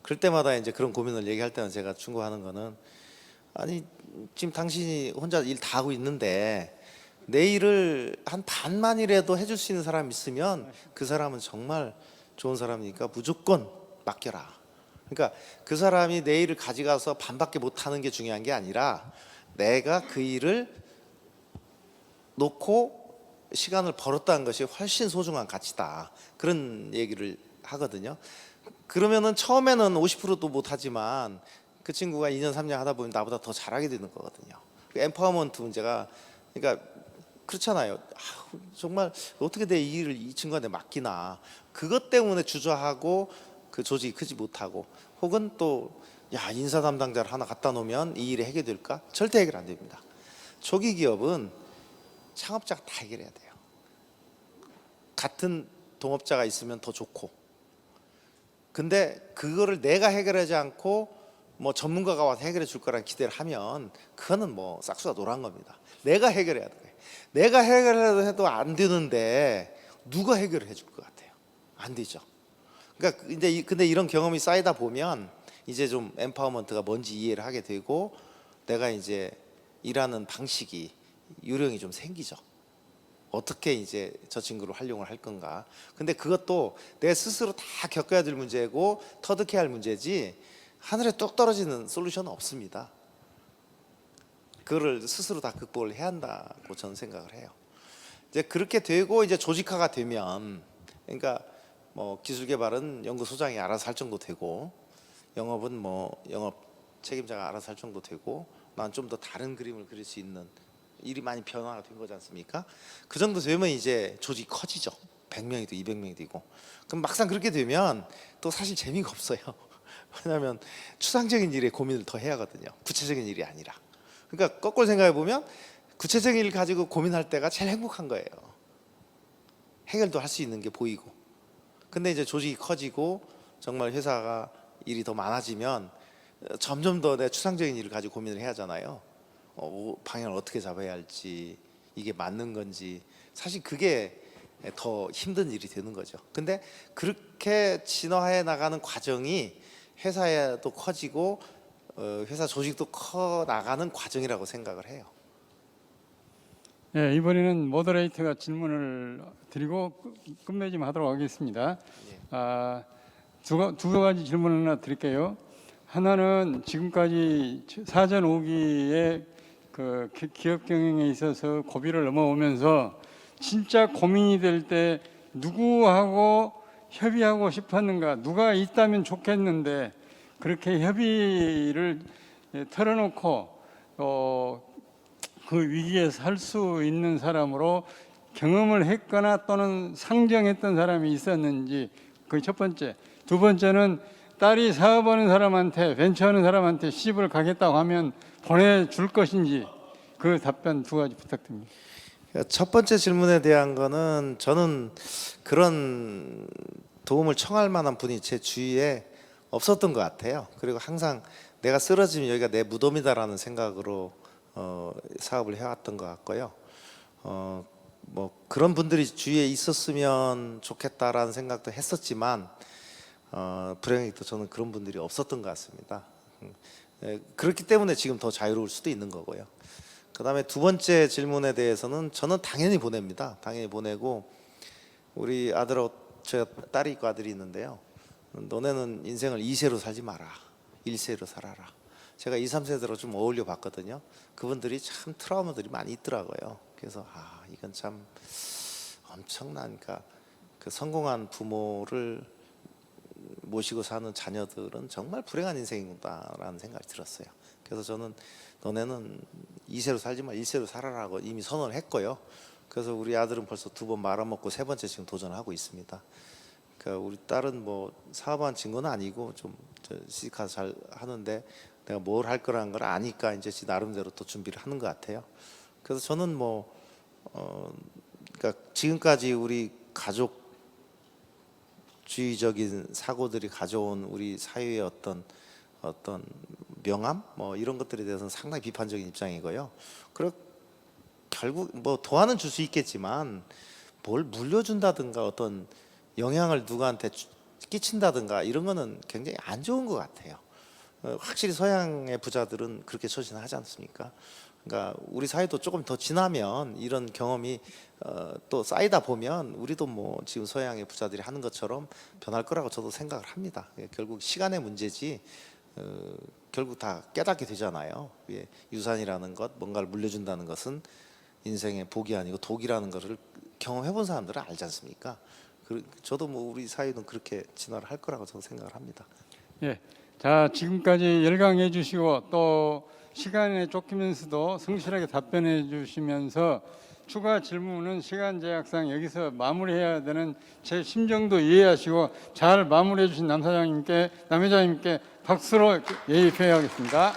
그럴 때마다 이제 그런 고민을 얘기할 때는 제가 충고하는 거는, 아니 지금 당신이 혼자 일 다 하고 있는데 내 일을 한 반만이라도 해줄 수 있는 사람 있으면 그 사람은 정말 좋은 사람이니까 무조건 맡겨라. 그러니까 그 사람이 내 일을 가져가서 반밖에 못하는 게 중요한 게 아니라 내가 그 일을 놓고 시간을 벌었다는 것이 훨씬 소중한 가치다, 그런 얘기를 하거든요. 그러면은 처음에는 50%도 못하지만 그 친구가 2년 3년 하다 보면 나보다 더 잘하게 되는 거거든요. 엠파워먼트 문제가, 그러니까 그렇잖아요. 정말 어떻게 내 이 일을 이 친구한테 맡기나, 그것 때문에 주저하고 그 조직이 크지 못하고, 혹은 또 인사 담당자를 하나 갖다 놓으면 이 일이 해결될까? 절대 해결 안 됩니다. 초기 기업은 창업자가 다 해결해야 돼요. 같은 동업자가 있으면 더 좋고, 근데 그거를 내가 해결하지 않고 뭐 전문가가 와서 해결해 줄 거라는 기대를 하면 그거는 뭐 싹수가 노란 겁니다. 내가 해결해야 돼. 내가 해결해도 안 되는데 누가 해결해 줄 것 같아요? 안 되죠. 그러니까 근데 이런 경험이 쌓이다 보면 이제 좀 엠파워먼트가 뭔지 이해를 하게 되고 내가 이제 일하는 방식이 요령이 좀 생기죠. 어떻게 이제 저 친구를 활용을 할 건가. 근데 그것도 내 스스로 다 겪어야 될 문제고 터득해야 할 문제지 하늘에 뚝 떨어지는 솔루션은 없습니다. 그거를 스스로 다 극복을 해야 한다고 저는 생각을 해요. 이제 그렇게 되고 이제 조직화가 되면, 그러니까 뭐 기술 개발은 연구소장이 알아서 할 정도 되고, 영업은 뭐 영업 책임자가 알아서 할 정도 되고, 난 좀 더 다른 그림을 그릴 수 있는 일이 많이 변화가 된 거지 않습니까? 그 정도 되면 이제 조직이 커지죠. 100명이고 200명이고. 그럼 막상 그렇게 되면 또 사실 재미가 없어요. 왜냐하면 추상적인 일에 고민을 더 해야 하거든요. 구체적인 일이 아니라. 그러니까 거꾸로 생각해 보면 구체적인 일 가지고 고민할 때가 제일 행복한 거예요. 해결도 할 수 있는 게 보이고. 근데 이제 조직이 커지고 정말 회사가 일이 더 많아지면 점점 더 내 추상적인 일을 가지고 고민을 해야 하잖아요. 방향을 어떻게 잡아야 할지, 이게 맞는 건지. 사실 그게 더 힘든 일이 되는 거죠. 근데 그렇게 진화해 나가는 과정이 회사에도 커지고 회사 조직도 커 나가는 과정이라고 생각을 해요. 예, 이번에는 모더레이터가 질문을 드리고 끝맺음 하도록 하겠습니다. 두 가지 질문을 하나 드릴게요. 하나는 지금까지 사전 5기의 그 기업 경영에 있어서 고비를 넘어오면서 진짜 고민이 될 때 누구하고 협의하고 싶었는가, 누가 있다면 좋겠는데 그렇게 협의를 털어놓고 그 위기에서 할 수 있는 사람으로 경험을 했거나 또는 상정했던 사람이 있었는지, 그게 첫 번째. 두 번째는 딸이 사업하는 사람한테, 벤처하는 사람한테 시집을 가겠다고 하면 보내줄 것인지, 그 답변 두 가지 부탁드립니다. 첫 번째 질문에 대한 거는 저는 그런 도움을 청할 만한 분이 제 주위에 없었던 것 같아요. 그리고 항상 내가 쓰러지면 여기가 내 무덤이다라는 생각으로 사업을 해왔던 것 같고요. 뭐 그런 분들이 주위에 있었으면 좋겠다라는 생각도 했었지만 불행하게도 저는 그런 분들이 없었던 것 같습니다. 그렇기 때문에 지금 더 자유로울 수도 있는 거고요. 그 다음에 두 번째 질문에 대해서는 저는 당연히 보냅니다. 당연히 보내고, 우리 아들하고 제가 딸이 있고 아들이 있는데요. 너네는 인생을 2세로 살지 마라. 1세로 살아라. 제가 2, 3세대로 좀 어울려 봤거든요. 그분들이 참 트라우마들이 많이 있더라고요. 그래서 이건 참 엄청난, 그러니까 그 성공한 부모를 모시고 사는 자녀들은 정말 불행한 인생이구나라는 생각이 들었어요. 그래서 저는 너네는 2세로 살지 마, 1세로 살아라고 이미 선언을 했고요. 그래서 우리 아들은 벌써 2번 말아먹고 3번째 지금 도전하고 있습니다. 그러니까 우리 딸은 뭐 사업한 친구는 아니고 좀 시집가서 잘 하는데 내가 뭘 할 거라는 걸 아니까 이제 지 나름대로 또 준비를 하는 것 같아요. 그래서 저는 뭐 그러니까 지금까지 우리 가족주의적인 사고들이 가져온 우리 사회의 어떤 명암 뭐 이런 것들에 대해서는 상당히 비판적인 입장이고요. 그리고 결국 뭐 도안은 줄 수 있겠지만 뭘 물려준다든가 어떤 영향을 누구한테 끼친다든가 이런 거는 굉장히 안 좋은 것 같아요. 확실히 서양의 부자들은 그렇게 처신하지 않습니까? 그러니까 우리 사회도 조금 더 지나면 이런 경험이 또 쌓이다 보면 우리도 뭐 지금 서양의 부자들이 하는 것처럼 변할 거라고 저도 생각을 합니다. 결국 시간의 문제지 결국 다 깨닫게 되잖아요. 유산이라는 것, 뭔가를 물려준다는 것은 인생의 복이 아니고 독이라는 것을 경험해본 사람들은 알지 않습니까? 저도 뭐 우리 사회는 그렇게 진화를 할 거라고 저는 생각을 합니다. 예, 자 지금까지 열강해 주시고 또 시간에 쫓기면서도 성실하게 답변해 주시면서 추가 질문은 시간 제약상 여기서 마무리해야 되는 제 심정도 이해하시고 잘 마무리해 주신 남 회장님께 박수로 예의 표하겠습니다.